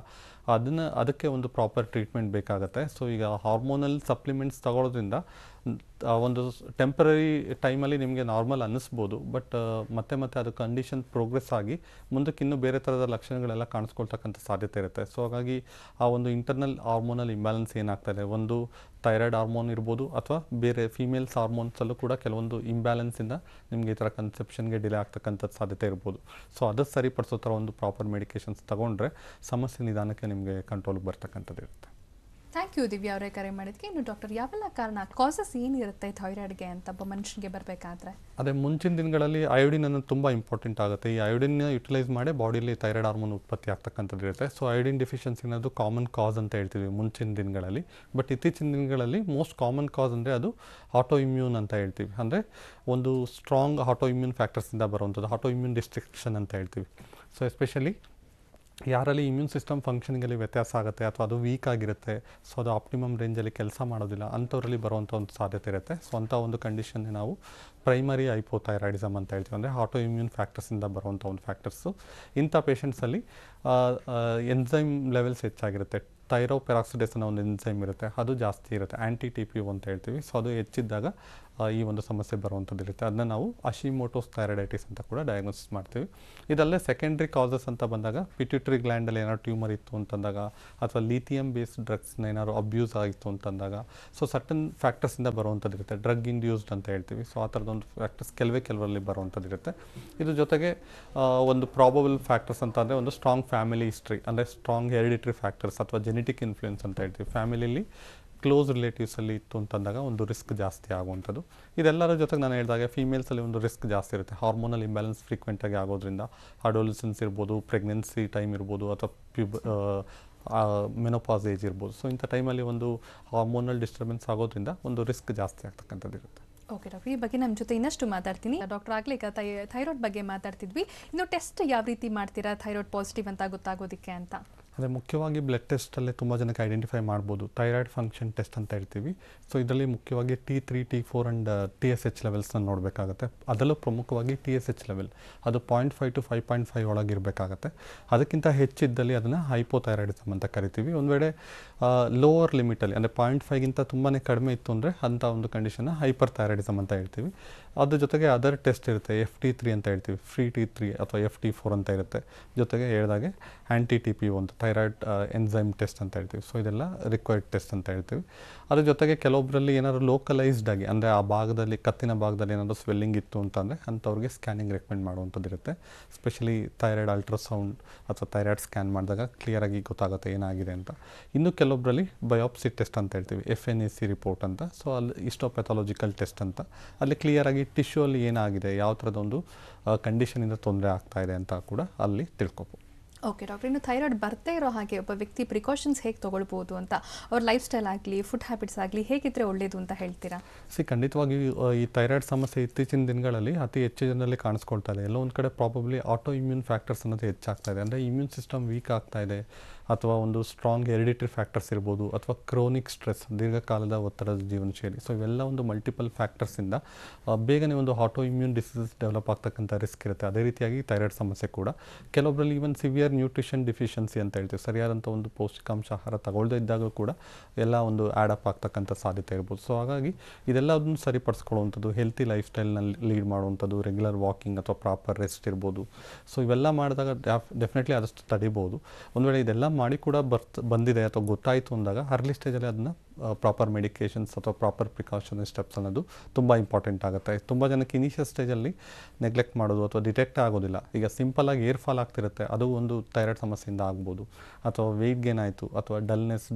ಅದಕ್ಕೆ ಒಂದು ಪ್ರಾಪರ್ ಟ್ರೀಟ್ಮೆಂಟ್ ಬೇಕಾಗುತ್ತೆ. ಸೊ ಈಗ ಹಾರ್ಮೋನಲ್ ಸಪ್ಲಿಮೆಂಟ್ಸ್ ತಗೊಳ್ಳೋದ್ರಿಂದ ಒಂದು ಟೆಂಪರರಿ ಟೈಮಲ್ಲಿ ನಿಮಗೆ ನಾರ್ಮಲ್ ಅನ್ನಿಸ್ಬೋದು. ಬಟ್ ಮತ್ತೆ ಅದು ಕಂಡೀಷನ್ ಪ್ರೋಗ್ರೆಸ್ ಆಗಿ ಮುಂದಕ್ಕೆ ಇನ್ನೂ ಬೇರೆ ಥರದ ಲಕ್ಷಣಗಳೆಲ್ಲ ಕಾಣಿಸ್ಕೊಳ್ತಕ್ಕಂಥ ಸಾಧ್ಯತೆ ಇರುತ್ತೆ. ಸೊ ಹಾಗಾಗಿ ಆ ಒಂದು ಇಂಟರ್ನಲ್ ಹಾರ್ಮೋನಲ್ ಇಂಬ್ಯಾಲೆನ್ಸ್ ಏನಾಗ್ತಾಯಿದೆ, ಒಂದು ಥೈರಾಯ್ಡ್ ಹಾರ್ಮೋನ್ ಇರ್ಬೋದು ಅಥವಾ ಬೇರೆ ಫೀಮೇಲ್ಸ್ ಹಾರ್ಮೋನ್ಸಲ್ಲೂ ಕೂಡ ಕೆಲವೊಂದು ಇಂಬ್ಯಾಲೆನ್ಸಿಂದ ನಿಮಗೆ ಈ ಥರ ಕನ್ಸೆಪ್ಷನ್ಗೆ ಡಿಲೇ ಆಗ್ತಕ್ಕಂಥದ್ದು ಸಾಧ್ಯತೆ ಇರ್ಬೋದು. ಸೊ ಅದು ಸರಿಪಡಿಸೋ ಥರ ಒಂದು ಪ್ರಾಪರ್ ಮೆಡಿಕೇಷನ್ಸ್ ತೊಗೊಂಡ್ರೆ ಸಮಸ್ಯೆ ನಿಧಾನಕ್ಕೆ ನಿಮಗೆ ಕಂಟ್ರೋಲ್ಗೆ ಬರ್ತಕ್ಕಂಥದ್ದು ಇರುತ್ತೆ. ಥ್ಯಾಂಕ್ ಯು ದಿವ್ಯಾ ಅವರೇ ಕರೆ ಮಾಡಿದ್ಕೆ. ಇನ್ನು ಡಾಕ್ಟರ್, ಯಾವೆಲ್ಲ ಕಾರಣ, ಕಾಸಸ್ ಏನಿರುತ್ತೆ ಥೈರಾಯ್ಡ್ಗೆ ಅಂತ ಒಬ್ಬ ಮನುಷ್ಯನಿಗೆ ಬರಬೇಕಾದ್ರೆ? ಅದೇ ಮುಂಚಿನ ದಿನಗಳಲ್ಲಿ ಅಯೋಡಿನ್ ಅನ್ನೋದು ತುಂಬ ಇಂಪಾರ್ಟೆಂಟ್ ಆಗುತ್ತೆ. ಈ ಅಯೋಡಿನ್ ಯುಟಿಲೈಸ್ ಮಾಡಿ ಬಾಡಿಯಲ್ಲಿ ಥೈರಾಯ್ಡ್ ಹಾರ್ಮೋನ್ ಉತ್ಪತ್ತಿ ಆಗ್ತಕ್ಕಂಥದ್ದು ಇರುತ್ತೆ. ಸೊ ಅಯೋಡಿನ್ ಡೆಫಿಷಿಯನ್ಸಿ ಅನ್ನೋದು ಕಾಮನ್ ಕಾಸ್ ಅಂತ ಹೇಳ್ತೀವಿ ಮುಂಚಿನ ದಿನಗಳಲ್ಲಿ. ಬಟ್ ಇತ್ತೀಚಿನ ದಿನಗಳಲ್ಲಿ ಮೋಸ್ಟ್ ಕಾಮನ್ ಕಾಸ್ ಅಂದರೆ ಅದು ಆಟೋ ಇಮ್ಯೂನ್ ಅಂತ ಹೇಳ್ತೀವಿ. ಅಂದರೆ ಒಂದು ಸ್ಟ್ರಾಂಗ್ ಆಟೋ ಇಮ್ಯೂನ್ ಫ್ಯಾಕ್ಟರ್ಸಿಂದ ಬರುವಂಥದ್ದು, ಆಟೋ ಇಮ್ಯೂನ್ ಡಿಸ್ಟ್ರಿಕ್ಷನ್ ಅಂತ ಹೇಳ್ತೀವಿ. ಸೊ ಎಸ್ಪೆಷಲಿ ಯಾರಲ್ಲಿ ಇಮ್ಯೂನ್ ಸಿಸ್ಟಮ್ ಫಂಕ್ಷನಿಂಗಲ್ಲಿ ವ್ಯತ್ಯಾಸ ಆಗುತ್ತೆ ಅಥವಾ ಅದು ವೀಕ್ ಆಗಿರುತ್ತೆ, ಸೊ ಅದು ಆಪ್ಟಿಮಮ್ ರೇಂಜಲ್ಲಿ ಕೆಲಸ ಮಾಡೋದಿಲ್ಲ, ಅಂಥವರಲ್ಲಿ ಬರುವಂಥ ಒಂದು ಸಾಧ್ಯತೆ ಇರುತ್ತೆ. ಸೊ ಅಂಥ ಒಂದು ಕಂಡೀಷನ್ನೇ ನಾವು ಪ್ರೈಮರಿ ಹೈಪೋಥೈರಾಯ್ಡಿಸಮ್ ಅಂತ ಹೇಳ್ತೀವಿ. ಅಂದರೆ ಆಟೋ ಇಮ್ಯೂನ್ ಫ್ಯಾಕ್ಟರ್ಸಿಂದ ಬರುವಂಥ ಒಂದು ಫ್ಯಾಕ್ಟರ್ಸು. ಇಂಥ ಪೇಷಂಟ್ಸಲ್ಲಿ ಎನ್ಸೈಮ್ ಲೆವೆಲ್ಸ್ ಹೆಚ್ಚಾಗಿರುತ್ತೆ. ಥೈರೋಪೆರಾಕ್ಸಿಡೇಸ್ ಅನ್ನೋ ಒಂದು ಎನ್ಸೈಮ್ ಇರುತ್ತೆ, ಅದು ಜಾಸ್ತಿ ಇರುತ್ತೆ. TPO ಅಂತ ಹೇಳ್ತೀವಿ. ಸೊ ಅದು ಹೆಚ್ಚಿದ್ದಾಗ ಈ ಒಂದು ಸಮಸ್ಯೆ ಬರುವಂಥದ್ದು ಇರುತ್ತೆ. ಅದನ್ನ ನಾವು ಹಶಿಮೋಟೋಸ್ ಥೈರಾಯ್ಡೈಟಿಸ್ ಅಂತ ಕೂಡ ಡಯಾಗ್ನೋಸಿಸ್ ಮಾಡ್ತೀವಿ. ಇದಲ್ಲೇ ಸೆಕೆಂಡ್ರಿ ಕಾಸಸ್ ಅಂತ ಬಂದಾಗ ಪಿಟ್ಯೂಟರಿ ಗ್ಲ್ಯಾಂಡಲ್ಲಿ ಏನಾದ್ರು ಟ್ಯೂಮರ್ ಇತ್ತು ಅಂತಂದಾಗ ಅಥವಾ ಲಿಥಿಯಂ ಬೇಸ್ಡ್ ಡ್ರಗ್ಸ್ನ ಏನಾದ್ರು ಅಬ್ಯೂಸ್ ಆಗಿತ್ತು ಅಂತಂದಾಗ, ಸೊ ಸರ್ಟನ್ ಫ್ಯಾಕ್ಟರ್ಸಿಂದ ಬರುವಂಥದ್ದು ಇರುತ್ತೆ. ಡ್ರಗ್ ಇಂಡ್ಯೂಸ್ಡ್ ಅಂತ ಹೇಳ್ತೀವಿ. ಸೊ ಆ ಥರದೊಂದು ಫ್ಯಾಕ್ಟರ್ಸ್ ಕೆಲವರಲ್ಲಿ ಬರುವಂಥದ್ದು ಇರುತ್ತೆ. ಇದ್ರ ಜೊತೆಗೆ ಒಂದು ಪ್ರಾಬಬಲ್ ಫ್ಯಾಕ್ಟರ್ಸ್ ಅಂತ ಅಂದರೆ ಒಂದು ಸ್ಟ್ರಾಂಗ್ ಫ್ಯಾಮಿಲಿ ಹಿಸ್ಟ್ರಿ, ಅಂದರೆ ಸ್ಟ್ರಾಂಗ್ ಹೆರಿಡಿಟರಿ ಫ್ಯಾಕ್ಟರ್ಸ್ ಅಥವಾ ಜೆನೆಟಿಕ್ ಇನ್ಫ್ಲುಯೆನ್ಸ್ ಅಂತ ಹೇಳ್ತೀವಿ. ಫ್ಯಾಮಿಲಿಯಲ್ಲಿ ಕ್ಲೋಸ್ ರಿಲೇಟಿವ್ಸಲ್ಲಿ ಇತ್ತು ಅಂತಂದಾಗ ಒಂದು ರಿಸ್ಕ್ ಜಾಸ್ತಿ ಆಗುವಂಥದ್ದು. ಇದೆಲ್ಲರ ಜೊತೆಗೆ ನಾನು ಹೇಳಿದಾಗೆ ಫೀಮೇಲ್ಸಲ್ಲಿ ಒಂದು ರಿಸ್ಕ್ ಜಾಸ್ತಿ ಇರುತ್ತೆ. ಹಾರ್ಮೋನಲ್ ಇಂಬ್ಯಾಲೆನ್ಸ್ ಫ್ರೀಕ್ವೆಂಟಾಗಿ ಆಗೋದ್ರಿಂದ ಅಡೋಲೆಸೆನ್ಸ್ ಇರ್ಬೋದು, ಪ್ರೆಗ್ನೆನ್ಸಿ ಟೈಮ್ ಇರ್ಬೋದು, ಅಥವಾ ಮೆನೋಪಾಸ್ ಏಜ್ ಇರ್ಬೋದು. ಸೊ ಇಂಥ ಟೈಮಲ್ಲಿ ಒಂದು ಹಾರ್ಮೋನಲ್ ಡಿಸ್ಟರ್ಬೆನ್ಸ್ ಆಗೋದ್ರಿಂದ ಒಂದು ರಿಸ್ಕ್ ಜಾಸ್ತಿ ಆಗ್ತಕ್ಕಂಥದ್ದು ಇರುತ್ತೆ. ಓಕೆ ಡಾಕ್ಟರ್, ಈ ಬಗ್ಗೆ ನಮ್ಮ ಜೊತೆ ಇನ್ನಷ್ಟು ಮಾತಾಡ್ತೀನಿ. ಡಾಕ್ಟರ್ ಆಗಲೇ ಈಗ ಥೈರಾಯ್ಡ್ ಬಗ್ಗೆ ಮಾತಾಡ್ತಿದ್ವಿ. ಇನ್ನು ಟೆಸ್ಟ್ ಯಾವ ರೀತಿ ಮಾಡ್ತೀರಾ ಥೈರಾಯ್ಡ್ ಪಾಸಿಟಿವ್ ಅಂತ ಗೊತ್ತಾಗೋದಕ್ಕೆ ಅಂತ? ಅದೇ ಮುಖ್ಯವಾಗಿ ಬ್ಲಡ್ ಟೆಸ್ಟಲ್ಲೇ ತುಂಬ ಜನಕ್ಕೆ ಐಡೆಂಟಿಫೈ ಮಾಡ್ಬೋದು. ಥೈರಾಯ್ಡ್ ಫಂಕ್ಷನ್ ಟೆಸ್ಟ್ ಅಂತ ಹೇಳ್ತೀವಿ. ಸೊ ಇದರಲ್ಲಿ ಮುಖ್ಯವಾಗಿ T3, T4 ಆ್ಯಂಡ್ TSH ಲೆವೆಲ್ಸ್ನ ನೋಡಬೇಕಾಗತ್ತೆ. ಅದರಲ್ಲೂ ಪ್ರಮುಖವಾಗಿ TSH ಲೆವೆಲ್ ಅದು 0.5 to 5.5 ಒಳಗೆ ಇರಬೇಕಾಗತ್ತೆ. ಅದಕ್ಕಿಂತ ಹೆಚ್ಚಿದ್ದಲ್ಲಿ ಅದನ್ನು ಹೈಪೋಥೈರಾಯ್ಡಿಸಮ್ ಅಂತ ಕರಿತೀವಿ. ಒಂದು ವೇಳೆ ಲೋವರ್ ಲಿಮಿಟಲ್ಲಿ ಅಂದರೆ 0.5ಗಿಂತ ತುಂಬಾ ಕಡಿಮೆ ಇತ್ತು ಅಂದರೆ ಅಂಥ ಒಂದು ಕಂಡೀಷನ್ನ ಹೈಪರ್ ಥೈರಾಯ್ಡಿಸಮ್ ಅಂತ ಹೇಳ್ತೀವಿ. ಅದ್ರ ಜೊತೆಗೆ ಅದರ್ ಟೆಸ್ಟ್ ಇರುತ್ತೆ, FT3 ಅಂತ ಹೇಳ್ತೀವಿ, ಫ್ರೀ T3 ಅಥವಾ FT4 ಅಂತ ಇರುತ್ತೆ. ಜೊತೆಗೆ ಹೇಳಿದಾಗೆ anti-TPO ಅಂತ ಥೈರಾಯ್ಡ್ ಎನ್ಸೈಮ್ ಟೆಸ್ಟ್ ಅಂತ ಹೇಳ್ತೀವಿ. ಸೊ ಇದೆಲ್ಲ ರಿಕ್ವೈರ್ಡ್ ಟೆಸ್ಟ್ ಅಂತ ಹೇಳ್ತೀವಿ. ಅದ್ರ ಜೊತೆಗೆ ಕೆಲವೊಬ್ಬರಲ್ಲಿ ಏನಾದರೂ ಲೋಕಲೈಸ್ಡ್ ಆಗಿ ಅಂದರೆ ಆ ಭಾಗದಲ್ಲಿ ಕತ್ತಿನ ಭಾಗದಲ್ಲಿ ಏನಾದರೂ ಸ್ವೆಲ್ಲಿಂಗ್ ಇತ್ತು ಅಂತಂದರೆ ಅಂಥವ್ರಿಗೆ ಸ್ಕ್ಯಾನಿಂಗ್ ರೆಕಮೆಂಡ್ ಮಾಡುವಂಥದ್ದು ಇರುತ್ತೆ. ಸ್ಪೆಷಲಿ ಥೈರಾಯ್ಡ್ ಅಲ್ಟ್ರಾಸೌಂಡ್ ಅಥವಾ ಥೈರಾಯ್ಡ್ ಸ್ಕ್ಯಾನ್ ಮಾಡಿದಾಗ ಕ್ಲಿಯರಾಗಿ ಗೊತ್ತಾಗುತ್ತೆ ಏನಾಗಿದೆ ಅಂತ. ಇನ್ನು ಕೆಲವೊಬ್ಬರಲ್ಲಿ ಬಯೋಪ್ಸಿ ಟೆಸ್ಟ್ ಅಂತ ಹೇಳ್ತೀವಿ, FNAC ರಿಪೋರ್ಟ್ ಅಂತ. ಸೊ ಅಲ್ಲಿ ಹಿಸ್ಟೋಪ್ಯಾಥಾಲಜಿಕಲ್ ಟೆಸ್ಟ್ ಅಂತ, ಅಲ್ಲಿ ಕ್ಲಿಯರಾಗಿ ಟಿಶ್ಯೂ ಅಲ್ಲಿ ಏನಾಗಿದೆ, ಯಾವ ಥರದೊಂದು ಕಂಡೀಷನಿಂದ ತೊಂದರೆ ಆಗ್ತಾ ಇದೆ ಅಂತ ಕೂಡ ಅಲ್ಲಿ ತಿಳ್ಕೊಬೋದು. ಓಕೆ ಡಾಕ್ಟರ್, ಇನ್ನು ಥೈರಾಯ್ಡ್ ಬರ್ತೇ ಇರೋ ಹಾಗೆ ಒಬ್ಬ ವ್ಯಕ್ತಿ ಪ್ರಿಕಾಷನ್ಸ್ ಹೇಗೆ ತೊಗೊಳ್ಬೋದು ಅಂತ, ಅವ್ರ ಲೈಫ್ ಸ್ಟೈಲ್ ಆಗಲಿ ಫುಡ್ ಹ್ಯಾಬಿಟ್ಸ್ ಆಗಲಿ ಹೇಗಿದ್ರೆ ಒಳ್ಳೆಯದು ಅಂತ ಹೇಳ್ತೀರಾ? ಖಂಡಿತವಾಗಿ ಈ ಥೈರಾಯ್ಡ್ ಸಮಸ್ಯೆ ಇತ್ತೀಚಿನ ದಿನಗಳಲ್ಲಿ ಅತಿ ಹೆಚ್ಚು ಜನರಲ್ಲಿ ಕಾಣಿಸ್ಕೊಳ್ತಾ ಇದೆ. ಎಲ್ಲೋ ಒಂದು ಕಡೆ ಪ್ರಾಬಬ್ಲಿ ಆಟೋ ಇಮ್ಯೂನ್ ಫ್ಯಾಕ್ಟರ್ಸ್ ಅನ್ನೋದು ಹೆಚ್ಚಾಗ್ತಾ ಇದೆ. ಅಂದರೆ ಇಮ್ಯೂನ್ ಸಿಸ್ಟಮ್ ವೀಕ್ ಆಗ್ತಾ ಇದೆ, ಅಥವಾ ಒಂದು ಸ್ಟ್ರಾಂಗ್ ಹೆರಿಡಿಟರಿ ಫ್ಯಾಕ್ಟರ್ಸ್ ಇರ್ಬೋದು, ಅಥವಾ ಕ್ರೋನಿಕ್ ಸ್ಟ್ರೆಸ್, ದೀರ್ಘಕಾಲದ ಒತ್ತಡದ ಜೀವನ ಶೈಲಿ. ಸೊ ಇವೆಲ್ಲ ಒಂದು ಮಲ್ಟಿಪಲ್ ಫ್ಯಾಕ್ಟರ್ಸಿಂದ ಬೇಗನೆ ಒಂದು ಆಟೋ ಇಮ್ಯೂನ್ ಡಿಸೀಸಸ್ ಡೆವಲಪ್ ಆಗ್ತಕ್ಕಂಥ ರಿಸ್ಕ್ ಇರುತ್ತೆ. ಅದೇ ರೀತಿಯಾಗಿ ಥೈರಾಯ್ಡ್ ಸಮಸ್ಯೆ ಕೂಡ ಕೆಲವೊಬ್ಬರಲ್ಲಿ ಈವನ್ ಸಿವಿಯರ್ ನ್ಯೂಟ್ರಿಷನ್ ಡಿಫಿಷಿಯನ್ಸಿ ಅಂತ ಹೇಳ್ತೀವಿ, ಸರಿಯಾದಂಥ ಒಂದು ಪೌಷ್ಟಿಕಾಂಶ ಆಹಾರ ತಗೊಳ್ಳದೇ ಇದ್ದಾಗ ಕೂಡ ಎಲ್ಲ ಒಂದು ಆ್ಯಡಪ್ ಆಗ್ತಕ್ಕಂಥ ಸಾಧ್ಯತೆ ಇರ್ಬೋದು. ಸೊ ಹಾಗಾಗಿ ಇದೆಲ್ಲದನ್ನು ಸರಿಪಡಿಸ್ಕೊಳ್ಳುವಂಥದ್ದು, ಹೆಲ್ತಿ ಲೈಫ್ ಸ್ಟೈಲ್ನಲ್ಲಿ ಲೀಡ್ ಮಾಡುವಂಥದ್ದು, ರೆಗ್ಯುಲರ್ ವಾಕಿಂಗ್ ಅಥವಾ ಪ್ರಾಪರ್ ರೆಸ್ಟ್ ಇರ್ಬೋದು. ಸೊ ಇವೆಲ್ಲ ಮಾಡಿದಾಗ ಡೆಫಿನೆಟ್ಲಿ ಆದಷ್ಟು ತಡಿಬೋದು. ಒಂದು ವೇಳೆ ಇದೆಲ್ಲ ಮಾಡಿ ಕೂಡ ಬಂದಿದೆ ಅಥವಾ ಗೊತ್ತಾಯಿತು ಅಂದಾಗ ಅರ್ಲಿ ಸ್ಟೇಜಲ್ಲಿ ಅದನ್ನು ಪ್ರಾಪರ್ ಮೆಡಿಕೇಷನ್ಸ್ ಅಥವಾ ಪ್ರಾಪರ್ ಪ್ರಿಕಾಷನರಿ ಸ್ಟೆಪ್ಸ್ ಅನ್ನೋದು ತುಂಬ ಇಂಪಾರ್ಟೆಂಟ್ ಆಗುತ್ತೆ. ತುಂಬ ಜನಕ್ಕೆ ಇನಿಷಿಯಲ್ ಸ್ಟೇಜಲ್ಲಿ ನೆಗ್ಲೆಕ್ಟ್ ಮಾಡೋದು ಅಥವಾ ಡಿಟೆಕ್ಟ್ ಆಗೋದಿಲ್ಲ. ಈಗ ಸಿಂಪಲಾಗಿ ಏರ್ ಫಾಲ್ ಆಗ್ತಿರುತ್ತೆ, ಅದು ಒಂದು ಥೈರಾಯ್ಡ್ ಸಮಸ್ಯೆಯಿಂದ ಆಗ್ಬೋದು. ಅಥವಾ ವೆಯ್ಟ್ ಗೇನ್ ಆಯಿತು, ಅಥವಾ ಡಲ್ನೆಸ್,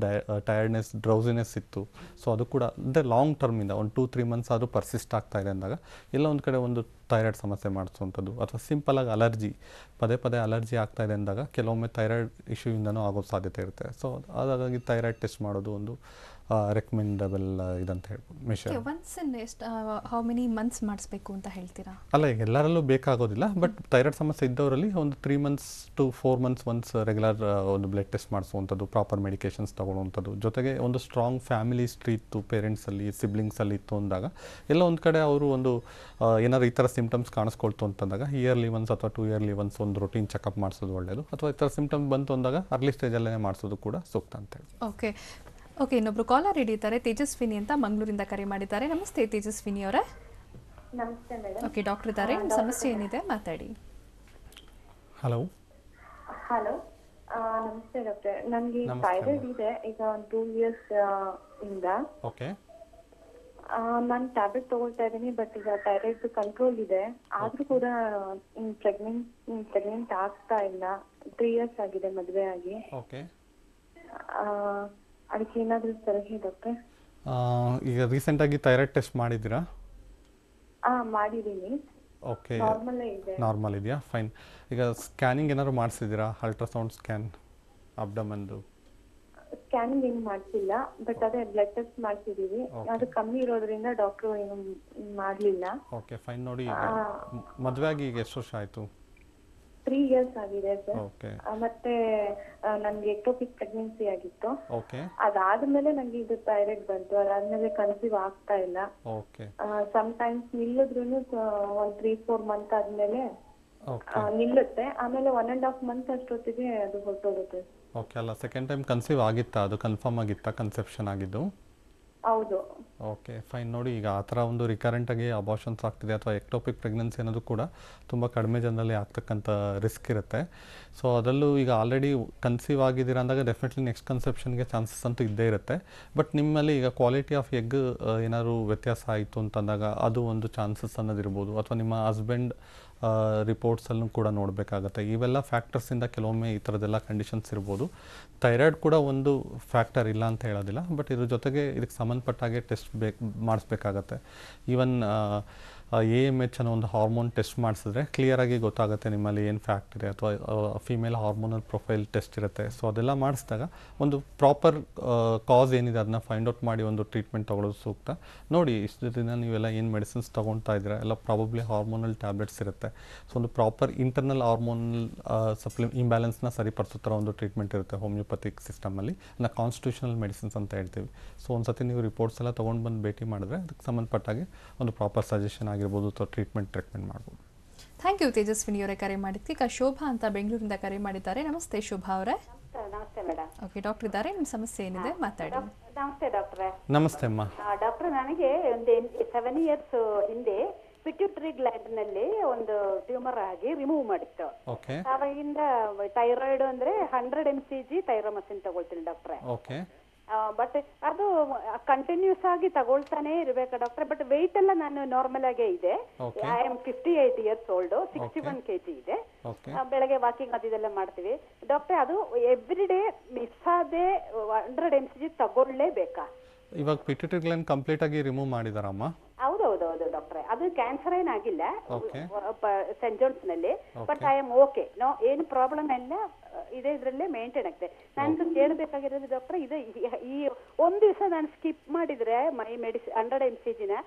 ಟಯರ್ಡ್ನೆಸ್, ಡ್ರೌಸಿನೆಸ್ ಇತ್ತು. ಸೊ ಅದು ಕೂಡ ಅಂದರೆ ಲಾಂಗ್ ಟರ್ಮಿಂದ ಒಂದು 2-3 ಮಂತ್ಸ್ ಆದರೂ ಪರ್ಸಿಸ್ಟ್ ಆಗ್ತಾ ಇದೆ ಅಂದಾಗ ಎಲ್ಲ ಒಂದು ಕಡೆ ಒಂದು ಥೈರಾಯ್ಡ್ ಸಮಸ್ಯೆ ಮಾಡಿಸುವಂಥದ್ದು. ಅಥವಾ ಸಿಂಪಲಾಗಿ ಅಲರ್ಜಿ, ಪದೇ ಪದೇ ಅಲರ್ಜಿ ಆಗ್ತಾ ಇದೆ ಅಂದಾಗ ಕೆಲವೊಮ್ಮೆ ಥೈರಾಯ್ಡ್ ಇಶ್ಯೂಯಿಂದನೂ ಆಗೋ ಸಾಧ್ಯತೆ ಇರುತ್ತೆ. ಸೊ ಹಾಗಾಗಿ ಥೈರಾಯ್ಡ್ ಟೆಸ್ಟ್ ಮಾಡೋದು ಒಂದು ರೆಕಮೆಂಡಬಲ್ ಇದಂತ ಹೇಳ್ಬೋದು ಮೆಷರ್. ಒನ್ಸ್ ಇನ್ ಎಷ್ಟು ಹೌ ಮೆನಿ ಮಂತ್ಸ್ ಮಾಡಿಸ್ಬೇಕು ಅಂತ ಹೇಳ್ತೀರಾ? ಅಲ್ಲ, ಈಗ ಎಲ್ಲರಲ್ಲೂ ಬೇಕಾಗೋದಿಲ್ಲ, ಬಟ್ ಥೈರಾಯ್ಡ್ ಸಮಸ್ಯೆ ಇದ್ದವರಲ್ಲಿ ಒಂದು 3 months to 4 months once regular ಒಂದು ಬ್ಲಡ್ ಟೆಸ್ಟ್ ಮಾಡಿಸುವಂಥದ್ದು, ಪ್ರಾಪರ್ ಮೆಡಿಕೇಷನ್ಸ್ ತೊಗೊಳ್ಳುವಂಥದ್ದು. ಜೊತೆಗೆ ಒಂದು ಸ್ಟ್ರಾಂಗ್ ಫ್ಯಾಮಿಲಿ ಹಿಸ್ಟ್ರಿ ಇತ್ತು, ಪೇರೆಂಟ್ಸಲ್ಲಿ, ಸಿಬ್ಲಿಂಗ್ಸಲ್ಲಿ ಇತ್ತು ಅಂದಾಗ ಎಲ್ಲ ಒಂದು ಕಡೆ ಅವರು ಒಂದು ಏನಾದ್ರು ಈ ಥರ ಸಿಮ್ಟಮ್ಸ್ ಕಾಣಿಸ್ಕೊಳ್ತು ಅಂತಂದಾಗ ಇಯರ್ಲಿ ಒನ್ಸ್ ಅಥವಾ 2 yearly ಒನ್ಸ್ ಒಂದು ರೂಟೀನ್ ಚೆಕಪ್ ಮಾಡಿಸೋದು ಒಳ್ಳೆಯದು. ಅಥವಾ ಈ ಥರ ಸಿಮ್ಟಮ್ಸ್ ಬಂತು ಅಂದಾಗ ಅರ್ಲಿ ಸ್ಟೇಜಲ್ಲೇ ಮಾಡಿಸೋದು ಕೂಡ ಸೂಕ್ತ ಅಂತ ಹೇಳಿ. ಓಕೆ, ಇನ್ನೊಬ್ರು ಕಾಲರ್ ಹಿಡಿತಾರೆ, ತೇಜಸ್ವಿನಿ ಅಂತ ಮಂಗಳೂರಿಂದ ಕರೆ ಮಾಡಿದ್ದಾರೆ. ನಮಸ್ತೆ ತೇಜಸ್ವಿನಿ ಅವರೇ. ನಮಸ್ತೆ ಮೇಡಮ್. ಓಕೆ, ಡಾಕ್ಟರ್ ಇದ್ದಾರೆ, ನಿಮ್ಮ ಸಮಸ್ಯೆ ಏನಿದೆ ಮಾತಾಡಿ. ಹಲೋ. ನಮಸ್ತೆ ಡಾಕ್ಟರ್. ನನಗೆ ಥೈರಾಯ್ಡ್ ಇದೆ ಈಗ ಒಂದು 2 years ಇಂದ. ಓಕೆ. ನಾನು ಟ್ಯಾಬ್ಲೆಟ್ ತಗೊಳ್ತಾ ಇದ್ದೀನಿ, ಬಟ್ ಈಗ ಥೈರಾಯ್ಡ್ ಕಂಟ್ರೋಲ್ ಇದೆ. ಆದ್ರೂ ಕೂಡ ಪ್ರೆಗ್ನೆಂಟ್ ಆಗ್ತಾ ಇಲ್ಲ. 3 years ಆಗಿದೆ ಮದುವೆ ಆಗಿ. ಓಕೆ. ಅದಕ್ಕೆ ಏನಾದರೂ ಸಲಹೆ ಡಾಕ್ಟರ್? ಈಗ ರೀಸೆಂಟಾಗಿ ಥೈರಾಯ್ಡ್ ಟೆಸ್ಟ್ ಮಾಡಿದ್ದೀರಾ? ಮಾಡಿದ್ದೀನಿ. ಓಕೆ, ಇದೆ. ನಾರ್ಮಲ್ ಇದೆಯಾ? ಫೈನ್. ಈಗ ಸ್ಕ್ಯಾನಿಂಗ್ ಏನಾದ್ರು ಮಾಡಿಸಿದ್ದೀರಾ? ಅಲ್ಟ್ರಾಸೌಂಡ್ ಸ್ಕ್ಯಾನ್ ಅಬ್ಡಮನ್ದು? ಸ್ಕ್ಯಾನಿಂಗ್ ಏನು ಮಾಡಿಸಿಲ್ಲ, ಬಟ್ ಅದೇ ಬ್ಲಡ್ ಟೆಸ್ಟ್ ಮಾಡಿಸಿದೀವಿ. ಅದು ಕಮ್ಮಿ ಇರೋದ್ರಿಂದ ಡಾಕ್ಟರ್ ಏನು ಮಾಡಲಿಲ್ಲ. Okay, fine. ನೋಡಿ, ಮದುವೆ ಆಗಿ ಈಗ ಎಷ್ಟು ವರ್ಷ ಆಯಿತು? 3 years ಆಗಿದೆ ಸರ್. ಓಕೆ. ಮತ್ತೆ ನನ್ಗೆ ಎಕ್ಟೋಪಿಕ್ ಪ್ರೆಗ್ನೆನ್ಸಿ ಆಗಿತ್ತು. ಓಕೆ. ಅದಾದ್ಮೇಲೆ ನಂಗೆ ಇದು ಥೈರಾಯ್ಡ್ ಬಂತು. ಅದಾದ್ಮೇಲೆ ಕನ್ಸೀವ್ ಆಗ್ತಾ ಇಲ್ಲ. ಓಕೆ. ಸಮ್ ಟೈಮ್ಸ್ ನಿಲ್ಲಿದ್ರು ಒಂದ್ 3-4 month ಆದ್ಮೇಲೆ ನಿಲ್ಲುತ್ತೆ. ಆಮೇಲೆ 1.5 month ಅಷ್ಟೊತ್ತಿಗೆ ಅದು ಹೊರಟೋಗುತ್ತೆ. ಓಕೆ. ಅಲ್ಲ, ಸೆಕೆಂಡ್ ಟೈಮ್ ಕನ್ಸೀವ್ ಆಗಿತ್ತಾ? ಅದು ಕನ್ಫರ್ಮ್ ಆಗಿತ್ತಾ ಕನ್ಸೆಪ್ಷನ್ ಆಗಿದ್ದು? ಹೌದು. Okay, fine. ನೋಡಿ, ಈಗ ಆ ಥರ ಒಂದು ರಿಕರೆಂಟಾಗಿ ಅಬಾರ್ಷನ್ಸ್ ಆಗ್ತಿದೆ ಅಥವಾ ಎಕ್ಟೋಪಿಕ್ ಪ್ರೆಗ್ನೆನ್ಸಿ ಅನ್ನೋದು ಕೂಡ ತುಂಬ ಕಡಿಮೆ ಜನರಲ್ಲಿ ಆಗ್ತಕ್ಕಂಥ ರಿಸ್ಕ್ ಇರುತ್ತೆ. ಸೊ ಅದರಲ್ಲೂ ಈಗ ಆಲ್ರೆಡಿ ಕನ್ಸೀವ್ ಆಗಿದ್ದೀರಾ ಅಂದಾಗ ಡೆಫಿನೆಟ್ಲಿ ನೆಕ್ಸ್ಟ್ ಕನ್ಸೆಪ್ಷನ್ಗೆ ಚಾನ್ಸಸ್ ಅಂತೂ ಇದ್ದೇ ಇರುತ್ತೆ. ಬಟ್ ನಿಮ್ಮಲ್ಲಿ ಈಗ ಕ್ವಾಲಿಟಿ ಆಫ್ ಎಗ್ ಏನಾದ್ರು ವ್ಯತ್ಯಾಸ ಆಯಿತು ಅಂತಂದಾಗ ಅದು ಒಂದು ಚಾನ್ಸಸ್ ಅನ್ನೋದಿರ್ಬೋದು. ಅಥವಾ ನಿಮ್ಮ ಹಸ್ಬೆಂಡ್ ರಿಪೋರ್ಟ್ಸಲ್ಲೂ ಕೂಡ ನೋಡಬೇಕಾಗತ್ತೆ. ಇವೆಲ್ಲ ಫ್ಯಾಕ್ಟರ್ಸಿಂದ ಕೆಲವೊಮ್ಮೆ ಈ ಥರದ್ದೆಲ್ಲ ಕಂಡೀಷನ್ಸ್ ಇರ್ಬೋದು. ಥೈರಾಯ್ಡ್ ಕೂಡ ಒಂದು ಫ್ಯಾಕ್ಟರ್ ಇಲ್ಲ ಅಂತ ಹೇಳೋದಿಲ್ಲ, ಬಟ್ ಇದ್ರ ಜೊತೆಗೆ ಇದಕ್ಕೆ ಸಂಬಂಧಪಟ್ಟಾಗೆ ಟೆಸ್ಟ್ ಮಾಡಿಸ್ಬೇಕಾಗತ್ತೆ. ಈವನ್ AMH ಅನ್ನೋ ಒಂದು ಹಾರ್ಮೋನ್ ಟೆಸ್ಟ್ ಮಾಡಿಸಿದ್ರೆ ಕ್ಲಿಯರಾಗಿ ಗೊತ್ತಾಗುತ್ತೆ ನಿಮ್ಮಲ್ಲಿ ಏನು ಫ್ಯಾಕ್ಟ್ ಇದೆ ಅಥವಾ ಫೀಮೇಲ್ ಹಾರ್ಮೋನಲ್ ಪ್ರೊಫೈಲ್ ಟೆಸ್ಟ್ ಇರುತ್ತೆ. ಸೊ ಅದೆಲ್ಲ ಮಾಡಿಸಿದಾಗ ಒಂದು ಪ್ರಾಪರ್ ಕಾಸ್ ಏನಿದೆ ಅದನ್ನ ಫೈಂಡ್ ಔಟ್ ಮಾಡಿ ಒಂದು ಟ್ರೀಟ್ಮೆಂಟ್ ತೊಗೊಳ್ಳೋದು ಸೂಕ್ತ. ನೋಡಿ ಇಷ್ಟು ದಿನ ನೀವೆಲ್ಲ ಏನು ಮೆಡಿಸಿನ್ಸ್ ತೊಗೊಳ್ತಾ ಇದ್ದೀರಾ ಎಲ್ಲ ಪ್ರಾಬಬ್ಲಿ ಹಾರ್ಮೋನಲ್ ಟ್ಯಾಬ್ಲೆಟ್ಸ್ ಇರುತ್ತೆ. ಸೊ ಒಂದು ಪ್ರಾಪರ್ ಇಂಟರ್ನಲ್ ಹಾರ್ಮೋನಲ್ ಇಂಬ್ಯಾಲೆನ್ಸ್ನ ಸರಿಪಡಿಸೋ ಥರ ಒಂದು ಟ್ರೀಟ್ಮೆಂಟ್ ಇರುತ್ತೆ ಹೋಮಿಯೋಪತಿಕ್ ಸಿಸ್ಟಮಲ್ಲಿ. ಅದನ್ನ ಕಾನ್ಸ್ಟಿಟ್ಯೂಷನಲ್ ಮೆಡಿಸಿನ್ಸ್ ಅಂತ ಹೇಳ್ತೀವಿ. ಸೊ ಒಂದು ಸತಿ ನೀವು ರಿಪೋರ್ಟ್ಸ್ ಎಲ್ಲ ತೊಗೊಂಡು ಬಂದು ಭೇಟಿ ಮಾಡಿದ್ರೆ ಅದಕ್ಕೆ ಸಂಬಂಧಪಟ್ಟಾಗೆ ಒಂದು ಪ್ರಾಪರ್ ಸಜೆಷನ್ ಆಗಿರ್ಬೋದು ಅಥವಾ ಟ್ರೀಟ್ಮೆಂಟ್ ರೆಕಮೆಂಡ್ ಮಾಡ್ಬೋದು. ಥ್ಯಾಂಕ್ ಯು ತೇಜಸ್ವಿನಿ ಅವರೇ ಕರೆ ಮಾಡಿದ್ದಕ್ಕೆ. ಈಗ ಶೋಭಾ ಅಂತ ಬೆಂಗಳೂರಿಂದ ಕರೆ ಮಾಡಿದ್ದಾರೆ. ನಮಸ್ತೆ ಶೋಭಾ ಅವರೇ. ನಮಸ್ತೆ ಮೇಡಮ್. ಓಕೆ, ಡಾಕ್ಟರ್ ಇದ್ದಾರೆ, ನಿಮ್ಮ ಸಮಸ್ಯೆ ಏನಿದೆ ಮಾತಾಡಿ. ನಮಸ್ತೆ ಡಾಕ್ಟ್ರೆ. ನಮಸ್ತೆ ಅಮ್ಮ. ಡಾಕ್ಟ್ರೆ, ನನಗೆ ಒಂದು 7 years ಹಿಂದೆ ಪಿಟ್ಯೂಟರಿ ಗ್ಲ್ಯಾಂಡ್ ನಲ್ಲಿ ಒಂದು ಟ್ಯೂಮರ್ ಆಗಿ ರಿಮೂವ್ ಮಾಡಿತ್ತು. ಓಕೆ. ಅವಾಗಿಂದ ಥೈರಾಯ್ಡ್ ಅಂದ್ರೆ 100 mcg ಥೈರೋಮಸಿನ್ ತಗೊಳ್ತೀನಿ ಡಾಕ್ಟ್ರೆ. ಓಕೆ. ಬಟ್ ಅದು ಕಂಟಿನ್ಯೂಸ್ ಆಗಿ ತಗೊಳ್ತಾನೆ ಇರ್ಬೇಕಾ ಡಾಕ್ಟ್ರೆ? ಬಟ್ ವೆಯ್ಟ್ ಎಲ್ಲ ನಾನು ನಾರ್ಮಲ್ ಆಗೇ ಇದೆ. I am 58 years old, 61 kg ಇದೆ. ಬೆಳಗ್ಗೆ ವಾಕಿಂಗ್ ಅದೆಲ್ಲ ಮಾಡ್ತೀವಿ ಡಾಕ್ಟ್ರೆ. ಅದು ಎವ್ರಿ ಡೇ ಮಿಸ್ ಆದೆ 100 mcg ತಗೊಳ್ಳೇಬೇಕಾ? ಇವಾಗ ಪಿಟ್ಯೂಟರಿ ಗ್ಲ್ಯಾಂಡ್ ಕಂಪ್ಲೀಟ್ ಆಗಿ ರಿಮೂವ್ ಮಾಡಿದಾರಮ್ಮ? ಹೌದೌದೌದು ಡಾಕ್ಟ್ರೆ. ಅದು ಕ್ಯಾನ್ಸರ್ ಏನಾಗಿಲ್ಲ ಸೆಂಟ್ ಜಾನ್ಸ್ ನಲ್ಲಿ. But I am okay, no ಏನು ಪ್ರಾಬ್ಲಮ್ ಇಲ್ಲ, ಇದೇ ಇದ್ರಲ್ಲೇ ಮೇಂಟೈನ್ ಆಗ್ತದೆ. ನಾನು ಕೇಳಬೇಕಾಗಿರೋದು ಡಾಕ್ಟ್ರೆ, ಇದು ಈ ಒಂದ್ ದಿವಸ ನಾನು ಸ್ಕಿಪ್ ಮಾಡಿದ್ರೆ ಮೈ 100 mcg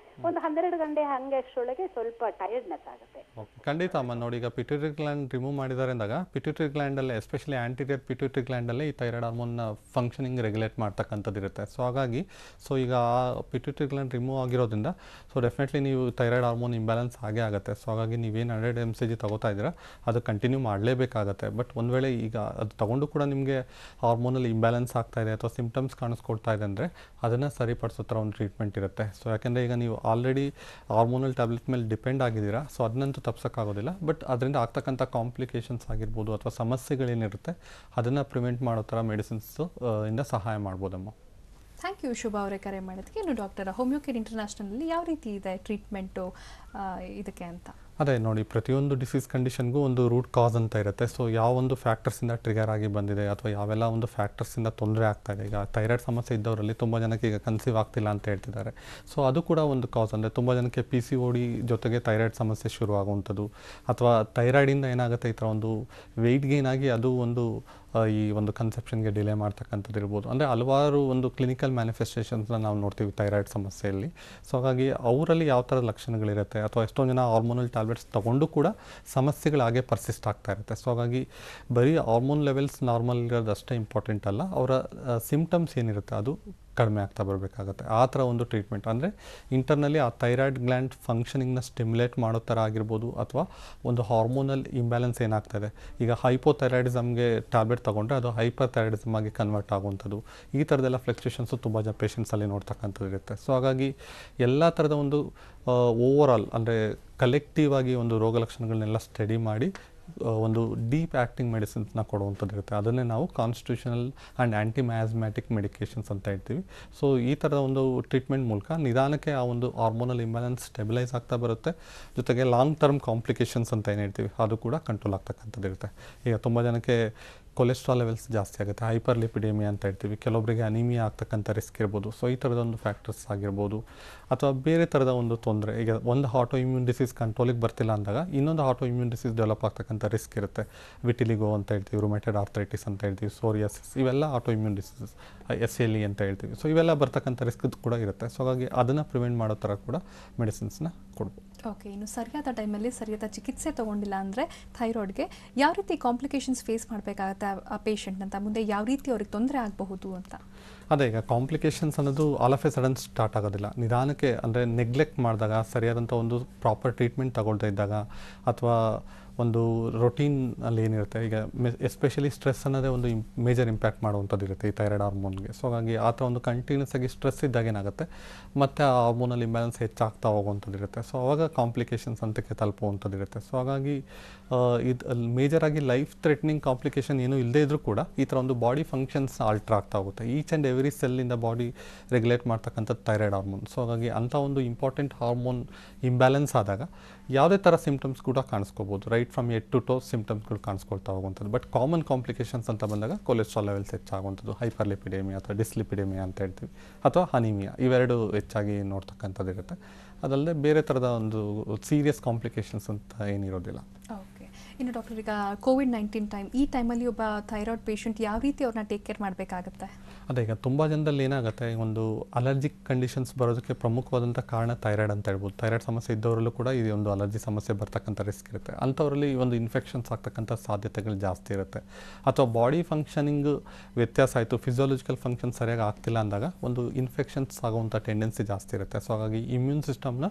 ಒಂದು 12 ಗಂಟೆ ಹಂಗೆ ಅಷ್ಟರೊಳಗೆ ಸ್ವಲ್ಪ ಟೈರ್ಡ್ನೆಸ್ ಆಗುತ್ತೆ. ಖಂಡಿತ ಅಮ್ಮ. ನೋಡಿ, ಈಗ ಪಿಟ್ಯೂಟರಿ ಗ್ಲ್ಯಾಂಡ್ ರಿಮೂವ್ ಮಾಡಿದ್ದಾರೆ ಅಂದಾಗ ಪಿಟ್ಯೂಟರಿ ಗ್ಲ್ಯಾಂಡ್ ಅಲ್ಲೇ ಎಸ್ಪೆಷಲಿ ಆಂಟೀರಿಯರ್ ಪಿಟ್ಯೂಟರಿ ಗ್ಲ್ಯಾಂಡ್ ಅಲ್ಲೇ ಈ ಥೈರಾಯ್ಡ್ ಹಾರ್ಮೋನ್ ಫಂಕ್ಷನಿಂಗ್ ರೆಗ್ಯುಲೇಟ್ ಮಾಡ್ತಕ್ಕಂಥದ್ದು ಇರುತ್ತೆ. ಸೊ ಹಾಗಾಗಿ ಈಗ ಆ ಪಿಟ್ಯೂಟರಿ ಗ್ಲ್ಯಾಂಡ್ ರಿಮೂವ್ ಆಗಿರೋದ್ರಿಂದ ಸೊ ಡೆಫಿನೆಟ್ಲಿ ನೀವು ಥೈರಾಯ್ಡ್ ಹಾರ್ಮೋನ್ ಇಂಬ್ಯಾಲೆನ್ಸ್ ಆಗೇ ಆಗುತ್ತೆ. ಸೊ ಹಾಗಾಗಿ ನೀವೇನು 100 mcg ತಗೋತಾ ಇದ್ದೀರಾ ಅದು ಕಂಟಿನ್ಯೂ ಮಾಡಲೇಬೇಕಾಗತ್ತೆ. ಬಟ್ ಒಂದು ವೇಳೆ ಈಗ ಅದು ತಗೊಂಡು ಕೂಡ ನಿಮಗೆ ಹಾರ್ಮೋನಲ್ಲಿ ಇಂಬ್ಯಾಲೆನ್ಸ್ ಆಗ್ತಾ ಇದೆ ಅಥವಾ ಸಿಂಪ್ಟಮ್ಸ್ ಕಾಣಿಸ್ಕೊಳ್ತಾ ಇದೆ ಅಂದರೆ ಅದನ್ನು ಸರಿಪಡಿಸೋ ಥರ ಒಂದು ಟ್ರೀಟ್ಮೆಂಟ್ ಇರುತ್ತೆ. ಸೊ ಯಾಕೆಂದರೆ ಈಗ ನೀವು ಆಲ್ರೆಡಿ ಹಾರ್ಮೋನಲ್ ಟ್ಯಾಬ್ಲೆಟ್ ಮೇಲೆ ಡಿಪೆಂಡ್ ಆಗಿದ್ದೀರಾ. ಸೊ ಅದನ್ನಂತೂ ತಪ್ಸೋಕ್ಕಾಗೋದಿಲ್ಲ. ಬಟ್ ಅದರಿಂದ ಆಗ್ತಕ್ಕಂಥ ಕಾಂಪ್ಲಿಕೇಶನ್ಸ್ ಆಗಿರ್ಬೋದು ಅಥವಾ ಸಮಸ್ಯೆಗಳೇನಿರುತ್ತೆ ಅದನ್ನು ಪ್ರಿವೆಂಟ್ ಮಾಡೋ ಥರ ಮೆಡಿಸಿನ್ಸು ಇಂದ ಸಹಾಯ ಮಾಡ್ಬೋದಮ್ಮ. ಥ್ಯಾಂಕ್ ಯು ಶುಭಾ ಅವರೇ ಕರೆ ಮಾಡೋದಕ್ಕೆ. ಇನ್ನು ಡಾಕ್ಟರ್, ಹೋಮಿಯೋಕೇರ್ ಇಂಟರ್ನ್ಯಾಷನಲಲ್ಲಿ ಯಾವ ರೀತಿ ಇದೆ ಟ್ರೀಟ್ಮೆಂಟು ಇದಕ್ಕೆ ಅಂತ? ಅದೇ ನೋಡಿ, ಪ್ರತಿಯೊಂದು ಡಿಸೀಸ್ ಕಂಡೀಷನ್ಗೂ ಒಂದು ರೂಟ್ ಕಾಸ್ ಅಂತ ಇರುತ್ತೆ. ಸೊ ಯಾವ ಒಂದು ಫ್ಯಾಕ್ಟರ್ಸಿಂದ ಟ್ರಿಗರ್ ಆಗಿ ಬಂದಿದೆ ಅಥವಾ ಯಾವೆಲ್ಲ ಒಂದು ಫ್ಯಾಕ್ಟರ್ಸಿಂದ ತೊಂದರೆ ಆಗ್ತಾ ಇದೆ. ಈಗ ಥೈರಾಯ್ಡ್ ಸಮಸ್ಯೆ ಇದ್ದವರಲ್ಲಿ ತುಂಬ ಜನಕ್ಕೆ ಈಗ ಕನ್ಸೀವ್ ಆಗ್ತಿಲ್ಲ ಅಂತ ಹೇಳ್ತಿದ್ದಾರೆ. ಸೊ ಅದು ಕೂಡ ಒಂದು ಕಾಸ್. ಅಂದರೆ ತುಂಬ ಜನಕ್ಕೆ PCOD ಜೊತೆಗೆ ಥೈರಾಯ್ಡ್ ಸಮಸ್ಯೆ ಶುರುವಾಗುವಂಥದ್ದು ಅಥವಾ ಥೈರಾಯ್ಡಿಂದ ಏನಾಗುತ್ತೆ ಈ ಥರ ಒಂದು ವೆಯ್ಟ್ ಗೇನ್ ಆಗಿ ಅದು ಒಂದು ಈ ಒಂದು ಕನ್ಸೆಪ್ಷನ್ಗೆ ಡಿಲೇ ಮಾಡ್ತಕ್ಕಂಥದ್ದು ಇರ್ಬೋದು. ಅಂದರೆ ಹಲವಾರು ಒಂದು ಕ್ಲಿನಿಕಲ್ ಮ್ಯಾನಿಫೆಸ್ಟೇಷನ್ಸ್ನ ನಾವು ನೋಡ್ತೀವಿ ಥೈರಾಯ್ಡ್ ಸಮಸ್ಯೆಯಲ್ಲಿ. ಸೊ ಹಾಗಾಗಿ ಅವರಲ್ಲಿ ಯಾವ ಥರದ ಲಕ್ಷಣಗಳಿರುತ್ತೆ ಅಥವಾ ಎಷ್ಟೊಂದು ಜನ ಹಾರ್ಮೋನಲ್ ಟ್ಯಾಬ್ಲೆಟ್ಸ್ ತೊಗೊಂಡು ಕೂಡ ಸಮಸ್ಯೆಗಳಾಗೆ ಪರ್ಸಿಸ್ಟ್ ಆಗ್ತಾ ಇರುತ್ತೆ. ಸೊ ಹಾಗಾಗಿ ಬರೀ ಹಾರ್ಮೋನ್ ಲೆವೆಲ್ಸ್ ನಾರ್ಮಲ್ ಇರೋದು ಅಷ್ಟೇ ಇಂಪಾರ್ಟೆಂಟ್ ಅಲ್ಲ, ಅವರ ಸಿಂಪ್ಟಮ್ಸ್ ಏನಿರುತ್ತೆ ಅದು ಕಡಿಮೆ ಆಗ್ತಾ ಬರಬೇಕಾಗತ್ತೆ. ಆ ಥರ ಒಂದು ಟ್ರೀಟ್ಮೆಂಟ್ ಅಂದರೆ ಇಂಟರ್ನಲ್ಲಿ ಆ ಥೈರಾಯ್ಡ್ ಗ್ಲ್ಯಾಂಡ್ ಫಂಕ್ಷನಿಂಗ್ನ ಸ್ಟಿಮ್ಯುಲೇಟ್ ಮಾಡೋ ಥರ ಆಗಿರ್ಬೋದು ಅಥವಾ ಒಂದು ಹಾರ್ಮೋನಲ್ ಇಂಬ್ಯಾಲೆನ್ಸ್ ಏನಾಗ್ತಾಯಿದೆ. ಈಗ ಹೈಪೋಥೈರಾಯ್ಡಿಸಮ್ಗೆ ಟ್ಯಾಬ್ಲೆಟ್ ತೊಗೊಂಡ್ರೆ ಅದು ಹೈಪರ್ ಥೈರಾಯ್ಡಿಸಮ್ ಆಗಿ ಕನ್ವರ್ಟ್ ಆಗುವಂಥದ್ದು, ಈ ಥರದ್ದೆಲ್ಲ ಫ್ಲಕ್ಚುಯೇಷನ್ಸು ತುಂಬ ಜನ ಪೇಷಂಟ್ಸಲ್ಲಿ ನೋಡ್ತಕ್ಕಂಥದ್ದು ಇರುತ್ತೆ. ಸೊ ಹಾಗಾಗಿ ಎಲ್ಲ ಥರದ ಒಂದು ಓವರಾಲ್ ಅಂದರೆ ಕಲೆಕ್ಟಿವ್ ಆಗಿ ಒಂದು ರೋಗ ಲಕ್ಷಣಗಳನ್ನೆಲ್ಲ ಸ್ಟಡಿ ಮಾಡಿ ಒಂದು ಡೀಪ್ ಆ್ಯಕ್ಟಿಂಗ್ ಮೆಡಿಸಿನ್ಸ್ನ ಕೊಡುವಂಥದ್ದು ಇರುತ್ತೆ. ಅದನ್ನೇ ನಾವು ಕಾನ್ಸ್ಟಿಟ್ಯೂಷನಲ್ ಆ್ಯಂಡ್ ಆ್ಯಂಟಿ ಮ್ಯಾಸ್ಮ್ಯಾಟಿಕ್ ಮೆಡಿಕೇಷನ್ಸ್ ಅಂತ ಹೇಳ್ತೀವಿ. ಸೊ ಈ ಥರದ ಒಂದು ಟ್ರೀಟ್ಮೆಂಟ್ ಮೂಲಕ ನಿಧಾನಕ್ಕೆ ಆ ಒಂದು ಹಾರ್ಮೋನಲ್ ಇಂಬ್ಯಾಲೆನ್ಸ್ ಸ್ಟೆಬಿಲೈಸ್ ಆಗ್ತಾ ಬರುತ್ತೆ. ಜೊತೆಗೆ ಲಾಂಗ್ ಟರ್ಮ್ ಕಾಂಪ್ಲಿಕೇಶನ್ಸ್ ಅಂತ ಏನು ಹೇಳ್ತೀವಿ ಅದು ಕೂಡ ಕಂಟ್ರೋಲ್ ಆಗ್ತಕ್ಕಂಥದ್ದು ಇರುತ್ತೆ. ಈಗ ತುಂಬ ಜನಕ್ಕೆ ಕೊಲೆಸ್ಟ್ರಾಲ್ ಲೆವೆಲ್ಸ್ ಜಾಸ್ತಿ ಆಗುತ್ತೆ, ಹೈಪರ್ ಲಿಪಿಡೇಮಿಯಾ ಅಂತ ಹೇಳ್ತೀವಿ. ಕೆಲವೊಬ್ಬರಿಗೆ ಅನಿಮಿಯಾ ಆಗ್ತಕ್ಕಂಥ ರಿಸ್ಕ್ ಇರ್ಬೋದು. ಸೊ ಈ ಥರದೊಂದು ಫ್ಯಾಕ್ಟರ್ಸ್ ಆಗಿರ್ಬೋದು ಅಥವಾ ಬೇರೆ ಥರದ ಒಂದು ತೊಂದರೆ. ಈಗ ಒಂದು ಆಟೋ ಇಮ್ಯೂನ್ ಡಿಸೀಸ್ ಕಂಟ್ರೋಲಿಗೆ ಬರ್ತಿಲ್ಲ ಅಂದಾಗ ಇನ್ನೊಂದು ಆಟೋ ಇಮ್ಯೂನ್ ಡಿಸೀಸ್ ಡೆವಲಪ್ ಆಗ್ತಕ್ಕಂಥ ರಿಸ್ಕ್ ಇರುತ್ತೆ. ವಿಟಿಲಿಗೋ ಅಂತ ಹೇಳ್ತೀವಿ, ರುಮೆಟೆಡ್ ಆರ್ಥರೈಟಿಸ್ ಅಂತ ಹೇಳ್ತೀವಿ, ಸೋರಿಯಾಸಿಸ್, ಇವೆಲ್ಲ ಆಟೋ ಇಮ್ಯೂನ್ ಡಿಸೀಸಸ್, SLE ಅಂತ ಹೇಳ್ತೀವಿ. ಸೊ ಇವೆಲ್ಲ ಬರ್ತಕ್ಕಂಥ ರಿಸ್ಕ್ ಕೂಡ ಇರುತ್ತೆ. ಸೊ ಹಾಗಾಗಿ ಅದನ್ನು ಪ್ರಿವೆಂಟ್ ಮಾಡೋ ಥರ ಕೂಡ ಮೆಡಿಸಿನ್ಸ್ನ ಕೊಡ್ಬೋದು. ಓಕೆ, ಇನ್ನು ಸರಿಯಾದ ಟೈಮಲ್ಲಿ ಸರಿಯಾದ ಚಿಕಿತ್ಸೆ ತೊಗೊಂಡಿಲ್ಲ ಅಂದರೆ ಥೈರಾಯ್ಡ್ಗೆ ಯಾವ ರೀತಿ ಕಾಂಪ್ಲಿಕೇಶನ್ಸ್ ಫೇಸ್ ಮಾಡಬೇಕಾಗತ್ತೆ ಆ ಪೇಷಂಟ್ ಅಂತ, ಮುಂದೆ ಯಾವ ರೀತಿ ಅವ್ರಿಗೆ ತೊಂದರೆ ಆಗಬಹುದು ಅಂತ? ಅದೇ, ಈಗ ಕಾಂಪ್ಲಿಕೇಶನ್ಸ್ ಅನ್ನೋದು all of A sudden start ಆಗೋದಿಲ್ಲ. ನಿಧಾನಕ್ಕೆ ಅಂದರೆ ನೆಗ್ಲೆಕ್ಟ್ ಮಾಡಿದಾಗ, ಸರಿಯಾದಂಥ ಒಂದು ಪ್ರಾಪರ್ ಟ್ರೀಟ್ಮೆಂಟ್ ತಗೊಳ್ತಾ ಇದ್ದಾಗ ಅಥವಾ ಒಂದು ರೊಟೀನ್ ಅಲ್ಲಿ ಏನಿರುತ್ತೆ. ಈಗ ಎಸ್ಪೆಷಲಿ ಸ್ಟ್ರೆಸ್ ಅನ್ನೋದೇ ಒಂದು ಮೇಜರ್ ಇಂಪ್ಯಾಕ್ಟ್ ಮಾಡುವಂಥದ್ದು ಇರುತ್ತೆ ಈ ಥೈರಾಯ್ಡ್ ಹಾರ್ಮೋನ್ಗೆ. ಸೊ ಹಾಗಾಗಿ ಆ ಥರ ಒಂದು ಕಂಟಿನ್ಯೂಸ್ ಆಗಿ ಸ್ಟ್ರೆಸ್ ಇದ್ದಾಗ ಏನಾಗುತ್ತೆ ಮತ್ತು ಆ ಹಾರ್ಮೋನಲ್ ಇಂಬ್ಯಾಲೆನ್ಸ್ ಹೆಚ್ಚಾಗ್ತಾ ಹೋಗುವಂಥದ್ದು ಇರುತ್ತೆ. ಸೊ ಆವಾಗ ಕಾಂಪ್ಲಿಕೇಶನ್ಸ್ ಹಂತಕ್ಕೆ ತಲುಪುವಂಥದ್ದು ಇರುತ್ತೆ. ಸೊ ಹಾಗಾಗಿ ಇದು ಮೇಜರಾಗಿ ಲೈಫ್ ಥ್ರೆಟ್ನಿಂಗ್ ಕಾಂಪ್ಲಿಕೇಶನ್ ಏನೂ ಇಲ್ಲದೇ ಇದ್ರೂ ಕೂಡ ಈ ಥರ ಒಂದು ಬಾಡಿ ಫಂಕ್ಷನ್ಸ್ ಆಲ್ಟ್ರ್ ಆಗ್ತಾ ಹೋಗುತ್ತೆ. ಈಚ್ ಆ್ಯಂಡ್ ಎವ್ರಿ ಸೆಲ್ಲಿಂದ ಬಾಡಿ ರೆಗ್ಯುಲೇಟ್ ಮಾಡ್ತಕ್ಕಂಥದ್ದು ಥೈರಾಯ್ಡ್ ಹಾರ್ಮೋನ್. ಸೊ ಹಾಗಾಗಿ ಅಂಥ ಒಂದು ಇಂಪಾರ್ಟೆಂಟ್ ಹಾರ್ಮೋನ್ ಇಂಬ್ಯಾಲೆನ್ಸ್ ಆದಾಗ ಯಾವುದೇ ಥರ ಸಿಂಪ್ಟಮ್ಸ್ ಕೂಡ ಕಾಣಿಸ್ಕೋಬೋದು. ರೈಟ್ ಫ್ರಮ್ ಹೆಡ್ ಟು ಟೋ ಸಿಂಪ್ಟಮ್ಸ್ಗಳು ಕಾಣಿಸ್ಕೊಳ್ತಾ ಹೋಗುವಂಥದ್ದು. ಬಟ್ ಕಾಮನ್ ಕಾಂಪ್ಲಿಕೇಶನ್ಸ್ ಅಂತ ಬಂದಾಗ ಕೊಲೆಸ್ಟ್ರಾಲ್ ಲೆವೆಲ್ಸ್ ಹೆಚ್ಚಾಗುವಂಥದ್ದು, ಹೈಪರ್ ಲಿಪಿಡೇಮಿಯಾ ಅಥವಾ ಡಿಸ್ಲಿಪಿಡೇಮಿಯಾ ಅಂತ ಹೇಳ್ತೀವಿ, ಅಥವಾ ಅನಿಮಿಯಾ, ಇವೆರಡು ಹೆಚ್ಚಾಗಿ ನೋಡ್ತಕ್ಕಂಥದ್ದು ಇರುತ್ತೆ. ಅದಲ್ಲದೆ ಬೇರೆ ಥರದ ಒಂದು ಸೀರಿಯಸ್ ಕಾಂಪ್ಲಿಕೇಶನ್ಸ್ ಅಂತ ಏನಿರೋದಿಲ್ಲ. ಓಕೆ, ಇನ್ನು ಡಾಕ್ಟರ್ ಈಗ ಕೋವಿಡ್-19 ಟೈಮ್, ಈ ಟೈಮಲ್ಲಿ ಒಬ್ಬ ಥೈರಾಯ್ಡ್ ಪೇಷಂಟ್ ಯಾವ ರೀತಿ ಅವ್ರನ್ನ ಟೇಕ್ ಕೇರ್ ಮಾಡಬೇಕಾಗುತ್ತೆ? ಅದೇ ಈಗ ತುಂಬ ಜನದಲ್ಲಿ ಏನಾಗುತ್ತೆ, ಒಂದು ಅಲರ್ಜಿಕ್ ಕಂಡೀಷನ್ಸ್ ಬರೋದಕ್ಕೆ ಪ್ರಮುಖವಾದಂಥ ಕಾರಣ ಥೈರಾಯ್ಡ್ ಅಂತ ಹೇಳ್ಬೋದು. ಥೈರಾಯ್ಡ್ ಸಮಸ್ಯೆ ಇದ್ದವರಲ್ಲೂ ಕೂಡ ಈ ಒಂದು ಅಲರ್ಜಿ ಸಮಸ್ಯೆ ಬರ್ತಕ್ಕಂಥ ರಿಸ್ಕ್ ಇರುತ್ತೆ. ಅಂಥವರಲ್ಲಿ ಈ ಒಂದು ಇನ್ಫೆಕ್ಷನ್ಸ್ ಆಗ್ತಕ್ಕಂಥ ಸಾಧ್ಯತೆಗಳು ಜಾಸ್ತಿ ಇರುತ್ತೆ. ಅಥವಾ ಬಾಡಿ ಫಂಕ್ಷನಿಂಗ್ ವ್ಯತ್ಯಾಸ ಆಯಿತು, ಫಿಸಿಯಾಲಜಿಕಲ್ ಫಂಕ್ಷನ್ ಸರಿಯಾಗಿ ಆಗ್ತಿಲ್ಲ ಅಂದಾಗ ಒಂದು ಇನ್ಫೆಕ್ಷನ್ಸ್ ಆಗುವಂಥ ಟೆಂಡೆನ್ಸಿ ಜಾಸ್ತಿ ಇರುತ್ತೆ. ಸೊ ಹಾಗಾಗಿ ಇಮ್ಯೂನ್ ಸಿಸ್ಟಮ್ನ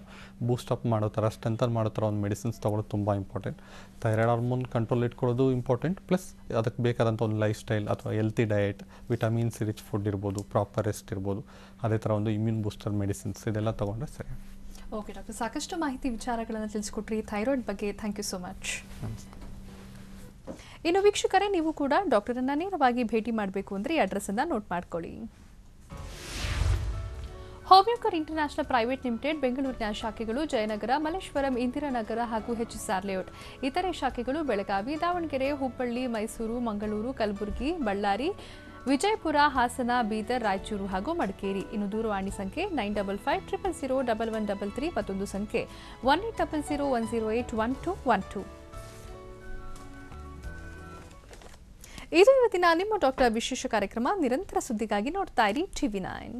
ಬೂಸ್ಟಪ್ ಮಾಡೋ ಥರ, ಸ್ಟ್ರೆಂಥನ್ ಮಾಡೋ ಥರ ಒಂದು ಮೆಡಿಸಿನ್ಸ್ ತೊಗೊಳೋದು ತುಂಬ ಇಂಪಾರ್ಟೆಂಟ್. ಥೈರಾಯ್ಡ್ ಹಾರ್ಮೋನ್ ಕಂಟ್ರೋಲ್ ಇಟ್ಕೊಳ್ಳೋದು ಇಂಪಾರ್ಟೆಂಟ್, ಪ್ಲಸ್ ಅದಕ್ಕೆ ಬೇಕಾದಂಥ ಒಂದು ಲೈಫ್ ಸ್ಟೈಲ್ ಅಥವಾ healthy diet, vitamins rich food ಇರ್ಬೋದು, ಪ್ರಾಪರ್ ರೆಸ್ಟ್ ಇರ್ಬೋದು, ಅದೇ ಥರ ಒಂದು ಇಮ್ಯೂನ್ ಬೂಸ್ಟರ್ ಮೆಡಿಸಿನ್ಸ್ ಇದೆಲ್ಲ ತೊಗೊಂಡ್ರೆ ಸರಿ. ಓಕೆ ಡಾಕ್ಟರ್, ಸಾಕಷ್ಟು ಮಾಹಿತಿ ವಿಚಾರಗಳನ್ನು ತಿಳಿಸ್ಕೊಟ್ರಿ ಥೈರಾಯ್ಡ್ ಬಗ್ಗೆ. Thank you so much. ಇನ್ನು ವೀಕ್ಷಕರೇ, ನೀವು ಕೂಡ ಡಾಕ್ಟರನ್ನು ನೇರವಾಗಿ ಭೇಟಿ ಮಾಡಬೇಕು ಅಂದರೆ ಈ ಅಡ್ರೆಸ್ಸನ್ನು ನೋಟ್ ಮಾಡ್ಕೊಳ್ಳಿ. ಹೋಮಿಯೋಕರ್ ಇಂಟರ್ನ್ಯಾಷನಲ್ ಪ್ರೈವೇಟ್ ಲಿಮಿಟೆಡ್ ಬೆಂಗಳೂರಿನ ಶಾಖೆಗಳು ಜಯನಗರ, ಮಲ್ಲೇಶ್ವರಂ, ಇಂದಿರಾನಗರ ಹಾಗೂ HSR ಲೇಔಟ್. ಇತರೆ ಶಾಖೆಗಳು ಬೆಳಗಾವಿ, ದಾವಣಗೆರೆ, ಹುಬ್ಬಳ್ಳಿ, ಮೈಸೂರು, ಮಂಗಳೂರು, ಕಲಬುರಗಿ, ಬಳ್ಳಾರಿ, ವಿಜಯಪುರ, ಹಾಸನ, ಬೀದರ್, ರಾಯಚೂರು ಹಾಗೂ ಮಡಿಕೇರಿ. ಇನ್ನು ದೂರವಾಣಿ ಸಂಖ್ಯೆ 9550011133, ಮತ್ತೊಂದು ಸಂಖ್ಯೆ 180010811212. ಇದು ಇವತ್ತಿನ ನಿಮ್ಮ ಡಾಕ್ಟರ್ ವಿಶೇಷ ಕಾರ್ಯಕ್ರಮ. ನಿರಂತರ ಸುದ್ದಿಗಾಗಿ ನೋಡ್ತಾ ಇರಿ TV9.